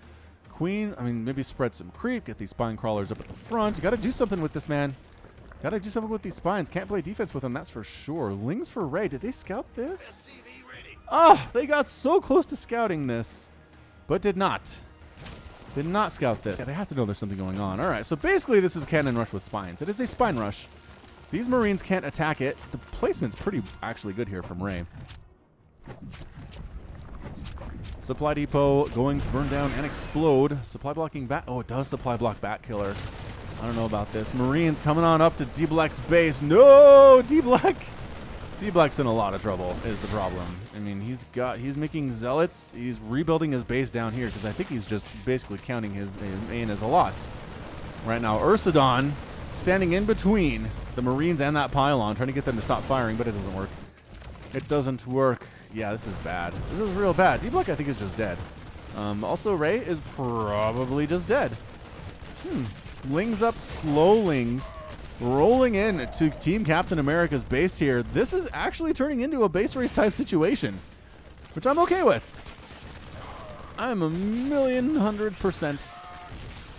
Queen, I mean, maybe spread some creep. Get these spine crawlers up at the front. You got to do something with this, man. Got to do something with these spines. Can't play defense with them, that's for sure. Lings for Ray. Did they scout this? Oh, they got so close to scouting this, but did not. Did not scout this. Yeah, they have to know there's something going on. All right, so basically this is cannon rush with spines. It is a spine rush. These Marines can't attack it. The placement's pretty actually good here from Ray. Supply depot going to burn down and explode. Supply blocking bat. Oh, it does supply block Bat Killer. I don't know about this. Marines coming on up to D-Black's base. No, D-Black. D-Black's in a lot of trouble is the problem. I mean, he's making zealots. He's rebuilding his base down here because I think he's just basically counting his main as a loss. Right now, Ursidon standing in between the Marines and that pylon, trying to get them to stop firing, but it doesn't work. It doesn't work. Yeah, this is bad. This is real bad. D-Black, I think, is just dead. Also, Ray is probably just dead. Lings up, slow Lings, rolling in to Team Captain America's base here. This is actually turning into a base race type situation, which I'm okay with. I'm 1,100%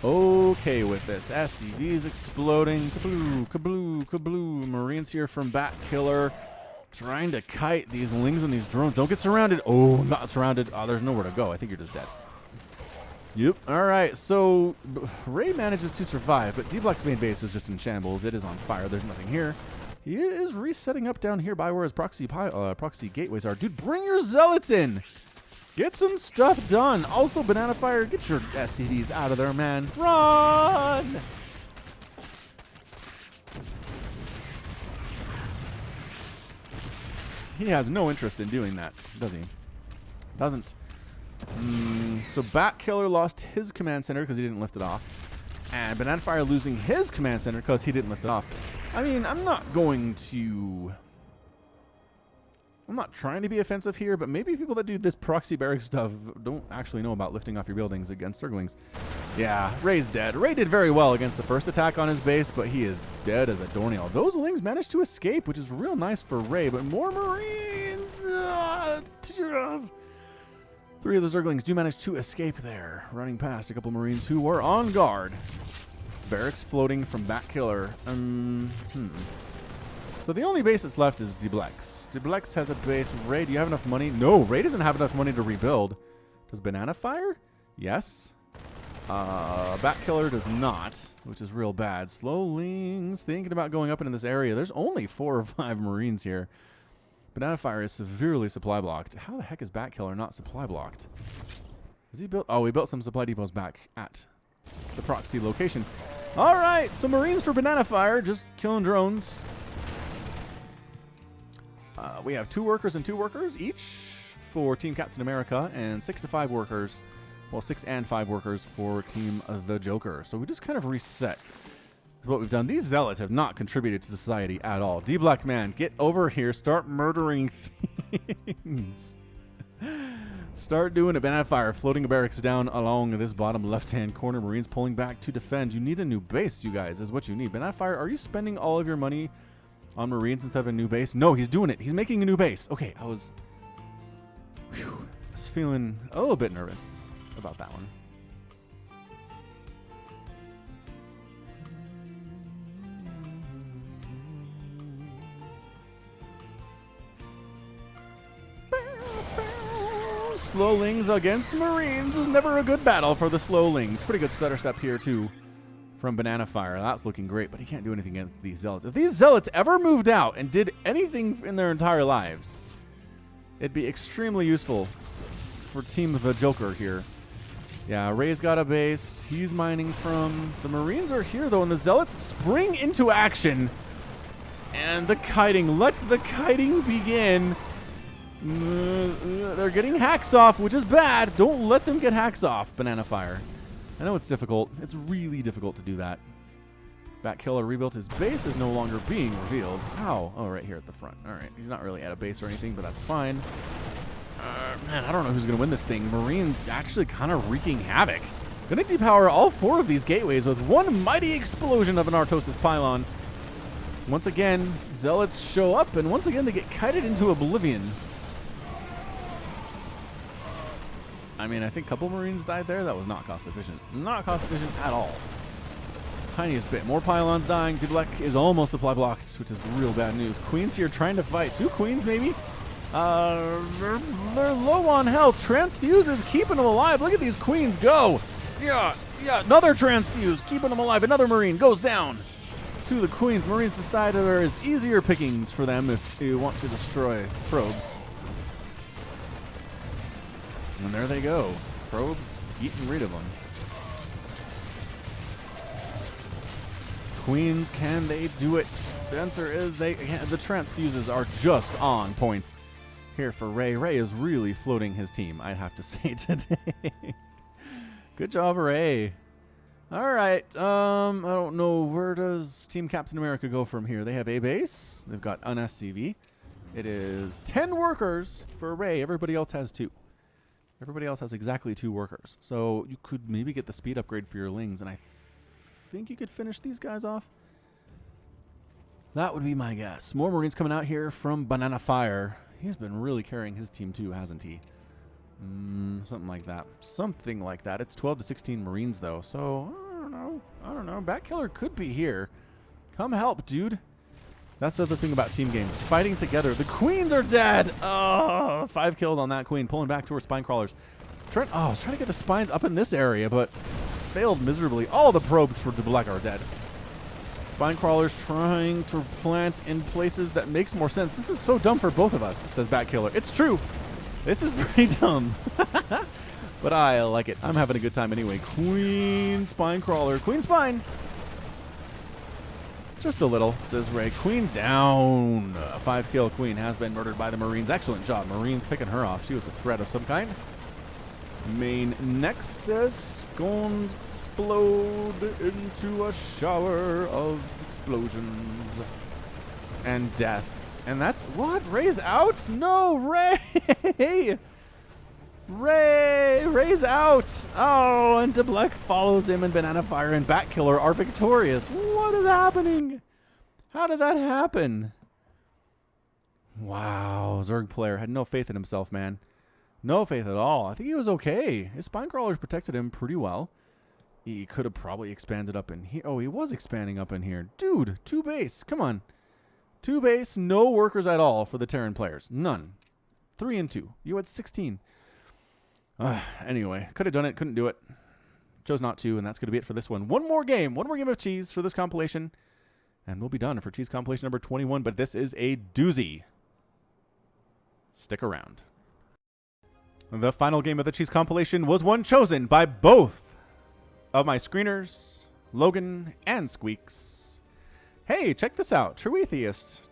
okay with this. SCVs exploding. Kabloo, kabloo, kabloo. Marines here from Bat Killer. Trying to kite these Lings and these drones. Don't get surrounded. Oh, not surrounded. Oh, there's nowhere to go. I think you're just dead. Yep. All right. So Ray manages to survive, but D-Black's main base is just in shambles. It is on fire. There's nothing here. He is resetting up down here by where his proxy gateways are. Dude, bring your zealots in. Get some stuff done. Also, Banana Fire, get your SCVs out of there, man. Run! He has no interest in doing that, does he? Doesn't. So Bat Killer lost his command center because he didn't lift it off. And Banana Fire losing his command center because he didn't lift it off. I mean, I'm not trying to be offensive here, but maybe people that do this proxy barrack stuff don't actually know about lifting off your buildings against Zerglings. Yeah, Ray's dead. Ray did very well against the first attack on his base, but he is dead as a doornail. Those Lings managed to escape, which is real nice for Ray, but more Marines! 3 of the Zerglings do manage to escape there, running past a couple Marines who were on guard. Barracks floating from Bat Killer. So the only base that's left is D-Black's. D-Black's has a base. Ray, do you have enough money? No, Ray doesn't have enough money to rebuild. Does Banana Fire? Yes. Bat Killer does not, which is real bad. Slow Lings thinking about going up into this area. There's only 4 or 5 Marines here. Banana Fire is severely supply blocked. How the heck is Bat Killer not supply blocked? Is he built? Oh, he built some supply depots back at the proxy location. All right, so Marines for Banana Fire, just killing drones. We have 2 workers and 2 workers each for Team Captain America, and 6 to 5 workers. Well, 6 and 5 workers for Team the Joker. So we just kind of reset what we've done. These zealots have not contributed to society at all. D-Black man, get over here. Start murdering things. Start doing a Banana Fire, floating a barracks down along this bottom left-hand corner. Marines pulling back to defend. You need a new base, you guys, is what you need. Banana Fire, are you spending all of your money on Marines instead of a new base? No, he's doing it. He's making a new base. Okay, I was feeling a little bit nervous about that one. Slowlings against Marines is never a good battle for the Slowlings. Pretty good stutter step here, too, from Banana Fire. That's looking great, but he can't do anything against these Zealots. If these Zealots ever moved out and did anything in their entire lives, it'd be extremely useful for Team the Joker here. Yeah, Ray's got a base. He's mining from. The Marines are here, though, and the Zealots spring into action. And the kiting. Let the kiting begin. They're getting hacks off, which is bad. Don't let them get hacks off, Banana Fire. I know it's difficult. It's really difficult to do that. Batkiller rebuilt his base, is no longer being revealed. How? Oh, right here at the front. All right. He's not really at a base or anything, but that's fine. Man, I don't know who's going to win this thing. Marines actually kind of wreaking havoc. Gonna depower all 4 of these gateways with one mighty explosion of an Artosis pylon. Once again, Zealots show up, and once again they get kited into oblivion. I mean, I think a couple Marines died there. That was not cost efficient. Not cost efficient at all. Tiniest bit. More pylons dying. Dublek is almost supply blocked, which is real bad news. Queens here trying to fight. 2 queens, maybe? They're low on health. Transfuse is keeping them alive. Look at these queens go. Yeah, another transfuse. Keeping them alive. Another Marine goes down. 2 of the queens. Marines decide there is easier pickings for them if you want to destroy probes. And there they go. Probes eating rid of them. Queens, can they do it? The answer is they can. The transfuses are just on point here for Ray. Ray is really floating his team, I'd have to say today. Good job, Ray. All right. I don't know, where does Team Captain America go from here? They have a base. They've got an SCV. It is 10 workers for Ray. Everybody else has 2. Everybody else has exactly 2 workers. So you could maybe get the speed upgrade for your Lings, and I think you could finish these guys off. That would be my guess. More Marines coming out here from Banana Fire. He's been really carrying his team too, hasn't he? Something like that. Something like that. It's 12 to 16 Marines though, so I don't know. Batkiller could be here. Come help, dude. That's the other thing about team games. Fighting together. The queens are dead. Oh, 5 kills on that queen. Pulling back towards spine crawlers. I was trying to get the spines up in this area, but failed miserably. All the probes for Dublek are dead. Spine crawlers trying to plant in places that makes more sense. This is so dumb for both of us, says Batkiller. It's true. This is pretty dumb. But I like it. I'm having a good time anyway. Queen spine crawler. Queen spine. Just a little, says Ray. Queen down. A 5-kill queen has been murdered by the Marines. Excellent job. Marines picking her off. She was a threat of some kind. Main Nexus going to explode into a shower of explosions and death. And that's what? Ray's out? No, Ray! Ray's out! Oh, and Dublek follows him, and Banana Fire and Batkiller are victorious. What is happening? How did that happen? Wow, Zerg player had no faith in himself, man. No faith at all. I think he was okay. His spine crawlers protected him pretty well. He could have probably expanded up in here. Oh, he was expanding up in here. Dude, 2 base. Come on. 2 base, no workers at all for the Terran players. None. 3 and 2. You had 16. Anyway, could have done it. Couldn't do it. Chose not to, and that's going to be it for this one. One more game of cheese for this compilation. And we'll be done for cheese compilation number 21. But this is a doozy. Stick around. The final game of the cheese compilation was one chosen by both of my screeners, Logan and Squeaks. Hey, check this out. True Atheist.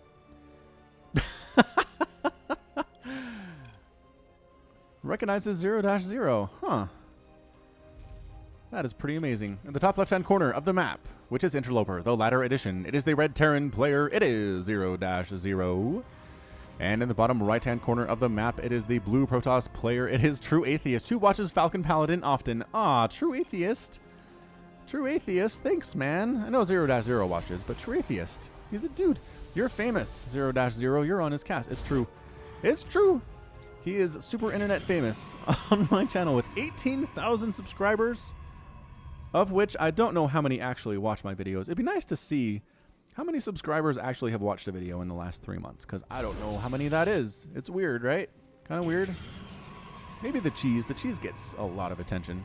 Recognizes 0-0. Huh. That is pretty amazing. In the top left-hand corner of the map, which is Interloper, the latter edition, it is the red Terran player. It is 0-0. And in the bottom right-hand corner of the map, it is the blue Protoss player. It is True Atheist, who watches Falcon Paladin often. Ah, True Atheist. True Atheist, thanks, man. I know 0-0 watches, but True Atheist. He's a dude. You're famous, 0-0. You're on his cast. It's true. It's true. He is super internet famous on my channel with 18,000 subscribers, of which I don't know how many actually watch my videos. It'd be nice to see how many subscribers actually have watched a video in the last 3 months, because I don't know how many that is. It's weird, right? Kind of weird. Maybe the cheese. The cheese gets a lot of attention.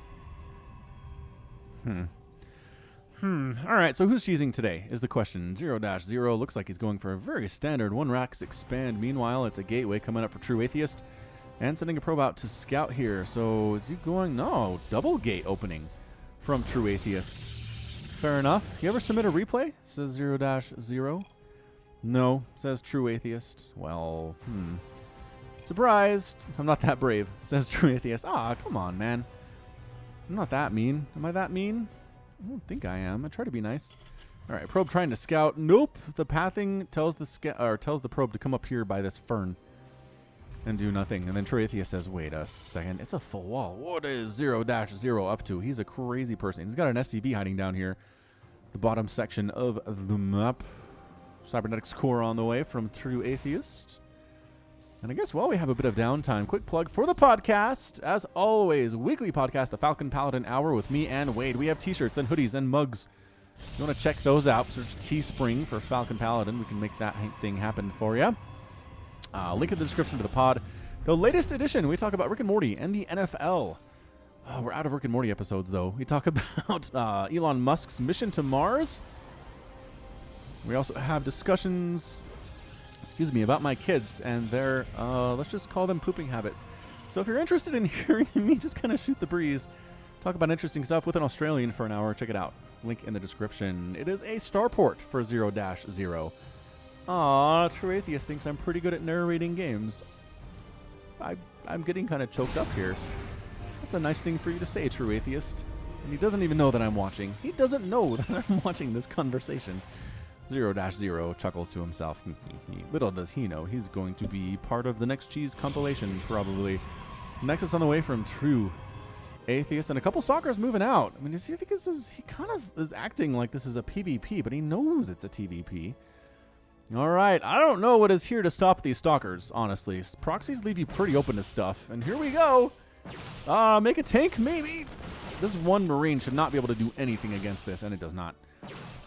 All right, so who's cheesing today is the question. 0-0 looks like he's going for a very standard 1-Rax expand. Meanwhile, it's a gateway coming up for True Atheist and sending a probe out to scout here. So is he going? No, double gate opening from True Atheist. Fair enough. You ever submit a replay? Says 0-0. No, says True Atheist. Well, surprised. I'm not that brave, says True Atheist. Ah, come on, man. I'm not that mean. Am I that mean? I don't think I am. I try to be nice. All right, probe trying to scout. Nope. The pathing tells the probe to come up here by this fern and do nothing. And then True Atheist says, wait a second. It's a full wall. What is 0-0 up to? He's a crazy person. He's got an SCV hiding down here. The bottom section of the map. Cybernetics core on the way from True Atheist. And I guess while we have a bit of downtime, quick plug for the podcast. As always, weekly podcast, the Falcon Paladin Hour with me and Wade. We have t-shirts and hoodies and mugs. If you want to check those out, search Teespring for Falcon Paladin. We can make that thing happen for you. Link in the description to the pod. The latest edition, we talk about Rick and Morty and the NFL. We're out of Rick and Morty episodes, though. We talk about Elon Musk's mission to Mars. We also have discussions, about my kids and their, let's just call them pooping habits. So if you're interested in hearing me just kind of shoot the breeze, talk about interesting stuff with an Australian for an hour, check it out. Link in the description. It is a starport for 0-0. Aw, True Atheist thinks I'm pretty good at narrating games. I'm getting kind of choked up here. That's a nice thing for you to say, True Atheist. And he doesn't even know that I'm watching. He doesn't know that I'm watching this conversation. 0-0 chuckles to himself. Little does he know, he's going to be part of the next cheese compilation, probably. Next is on the way from True Atheist, and a couple stalkers moving out. I mean, he kind of is acting like this is a PvP, but he knows it's a TvP. All right, I don't know what is here to stop these stalkers, honestly. Proxies leave you pretty open to stuff, and here we go. Make a tank, maybe. This one Marine should not be able to do anything against this, and it does not.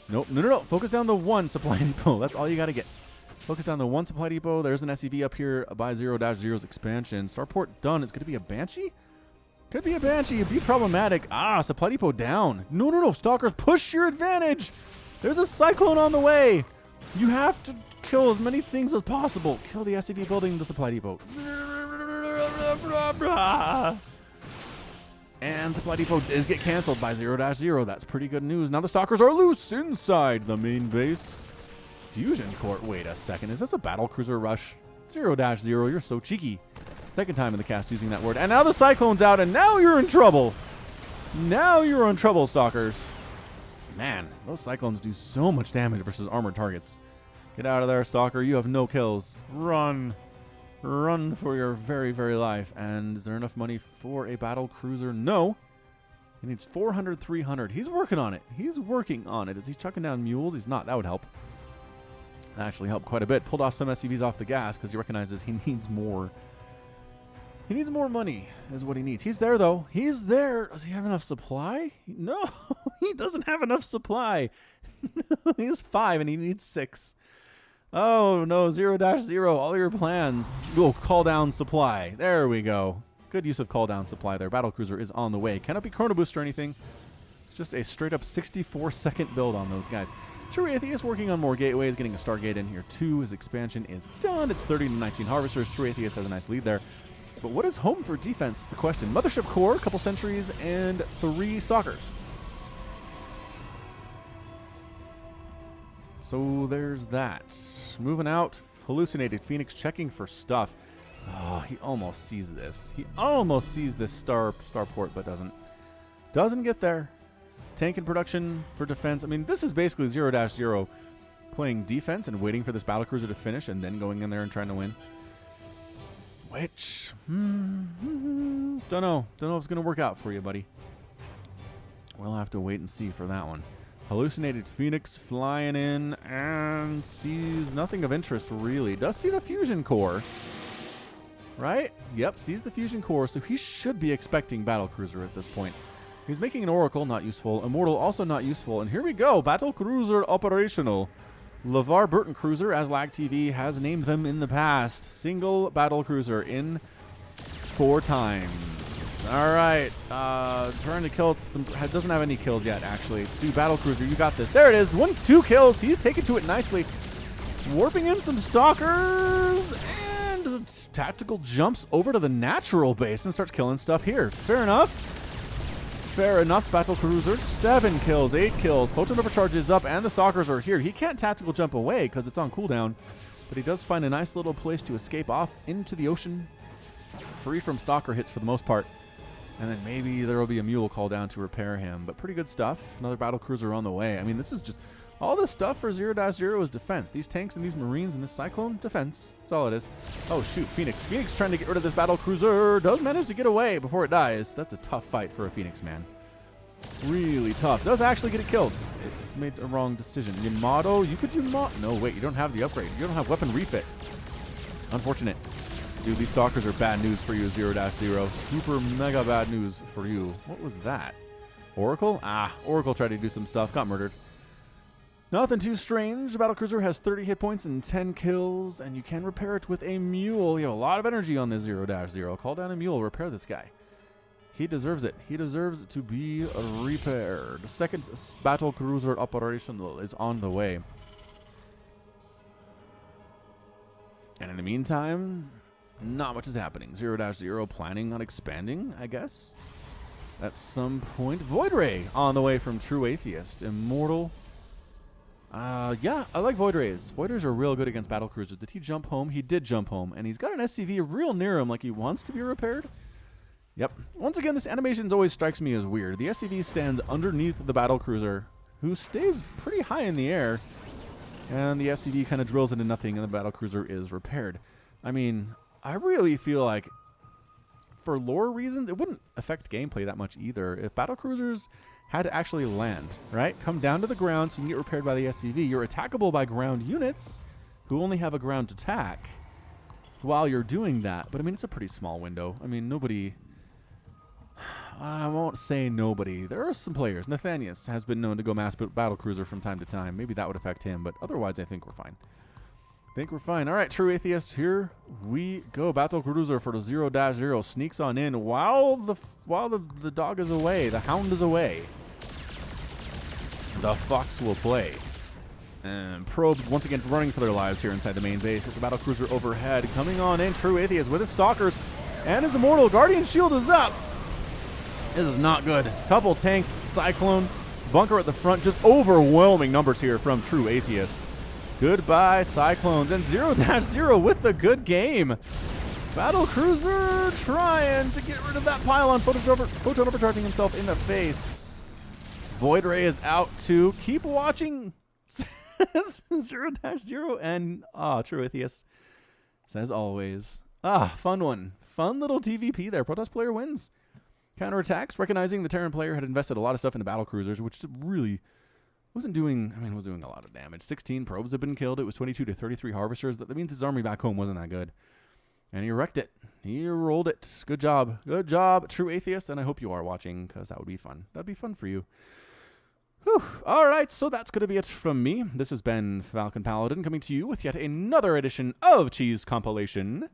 Nope, no. Focus down the one supply depot. That's all you got to get. Focus down the one supply depot. There's an SCV up here by 0-0's expansion. Starport done. It's going to be a Banshee? Could be a Banshee. It'd be problematic. Supply depot down. No. Stalkers, push your advantage. There's a cyclone on the way. You have to kill as many things as possible. Kill the SCV building, the supply depot. And supply depot does get canceled by 0-0. That's pretty good news. Now the stalkers are loose inside the main base. Fusion core. Wait a second. Is this a Battlecruiser rush? 0-0. You're so cheeky. Second time in the cast using that word. And now the cyclone's out, and now you're in trouble. Now you're in trouble, stalkers. Man, those cyclones do so much damage versus armored targets. Get out of there, stalker. You have no kills. Run. Run for your very, very life. And is there enough money for a battle cruiser? No. He needs 400, 300. He's working on it. He's working on it. Is he chucking down mules? He's not. That would help. That actually helped quite a bit. Pulled off some SCVs off the gas because he recognizes he needs more. He needs more money is what he needs. He's there, though. He's there. Does he have enough supply? No, he doesn't have enough supply. He has 5 and he needs 6. Oh, no, 0-0. All your plans. Oh, call down supply. There we go. Good use of call down supply there. Battlecruiser is on the way. Cannot be chrono boost or anything. It's just a straight up 64-second build on those guys. True Atheist working on more gateways, getting a Stargate in here too. His expansion is done. It's 30-19 harvesters. True Atheist has a nice lead there. But what is home for defense? The question. Mothership core, a couple sentries, and 3 stalkers. So there's that. Moving out, hallucinated Phoenix checking for stuff. Oh, he almost sees this. He almost sees this starport, but doesn't. Doesn't get there. Tank in production for defense. I mean, this is basically 0-0 playing defense and waiting for this battlecruiser to finish and then going in there and trying to win. Which, don't know. Don't know if it's going to work out for you, buddy. We'll have to wait and see for that one. Hallucinated Phoenix flying in and sees nothing of interest, really. Does see the fusion core, right? Yep, sees the fusion core, so he should be expecting Battlecruiser at this point. He's making an Oracle, not useful. Immortal, also not useful. And here we go, Battlecruiser operational. LeVar Burton Cruiser, as Lag TV has named them in the past. Single Battlecruiser in 4 times. All right, trying to kill some, doesn't have any kills yet, actually. Dude, Battlecruiser, you got this. There it is, 2 kills. He's taken to it nicely. Warping in some stalkers, and tactical jumps over to the natural base and starts killing stuff here. Fair enough. Fair enough, Battlecruiser. 7 kills, 8 kills. Photon overcharge is up, and the stalkers are here. He can't tactical jump away because it's on cooldown, but he does find a nice little place to escape off into the ocean, free from stalker hits for the most part. And then maybe there will be a mule called down to repair him, but pretty good stuff. Another Battlecruiser on the way. I mean, this is just all this stuff for 0-0 is defense. These tanks and these marines and this cyclone, defense. That's all it is. Oh shoot, Phoenix. Phoenix trying to get rid of this Battlecruiser. Does manage to get away before it dies. That's a tough fight for a Phoenix, man. Really tough. Does actually get it killed. It made a wrong decision. Yamato, you could Yamato. No, wait, you don't have the upgrade. You don't have weapon refit. Unfortunate. Dude, these stalkers are bad news for you, 0-0. Super mega bad news for you. What was that? Oracle? Ah, Oracle tried to do some stuff. Got murdered. Nothing too strange. The Battlecruiser has 30 hit points and 10 kills, and you can repair it with a mule. You have a lot of energy on this 0-0. Call down a mule. Repair this guy. He deserves it. He deserves to be repaired. The second Battlecruiser operational is on the way. And in the meantime, not much is happening. 0-0 planning on expanding, I guess. At some point. Void Ray on the way from True Atheist. Immortal. Yeah, I like Void Rays. Void Rays are real good against Battlecruisers. Did he jump home? He did jump home. And he's got an SCV real near him like he wants to be repaired. Yep. Once again, this animation always strikes me as weird. The SCV stands underneath the Battlecruiser, who stays pretty high in the air. And the SCV kind of drills into nothing, and the Battlecruiser is repaired. I mean, I really feel like, for lore reasons, it wouldn't affect gameplay that much either. If Battlecruisers had to actually land, right? Come down to the ground so you can get repaired by the SCV. You're attackable by ground units who only have a ground attack while you're doing that. But I mean, it's a pretty small window. I mean, nobody... I won't say nobody. There are some players. Nathanius has been known to go mass Battlecruiser from time to time. Maybe that would affect him, but otherwise I think we're fine. All right, True Atheist, here we go. Battlecruiser for the 0-0 sneaks on in while the dog is away, the hound is away. The fox will play. And probes once again running for their lives here inside the main base. It's a Battlecruiser overhead coming on in. True Atheist with his stalkers and his immortal guardian shield is up. This is not good. Couple tanks, cyclone, bunker at the front. Just overwhelming numbers here from True Atheist. Goodbye, Cyclones, and 0-0 with the good game. Battlecruiser trying to get rid of that pylon. Photon overcharging himself in the face. Void Ray is out too. Keep watching. 0-0 and True Atheist says always. Fun one. Fun little TVP there. Protoss player wins. Counterattacks, recognizing the Terran player had invested a lot of stuff into Battlecruisers, which really wasn't doing, was doing a lot of damage. 16 probes have been killed. It was 22 to 33 harvesters. That means his army back home wasn't that good. And he wrecked it. He rolled it. Good job. Good job, True Atheist. And I hope you are watching, because that would be fun. That'd be fun for you. Whew. All right, so that's going to be it from me. This has been Falcon Paladin coming to you with yet another edition of Cheese Compilation.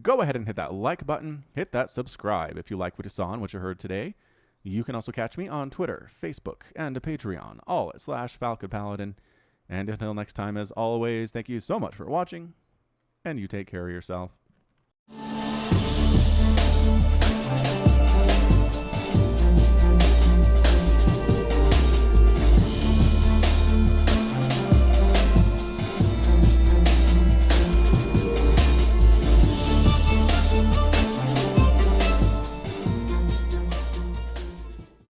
Go ahead and hit that like button. Hit that subscribe if you like what you saw and what you heard today. You can also catch me on Twitter, Facebook, and Patreon, all at /Falcon Paladin. And until next time, as always, thank you so much for watching, and you take care of yourself.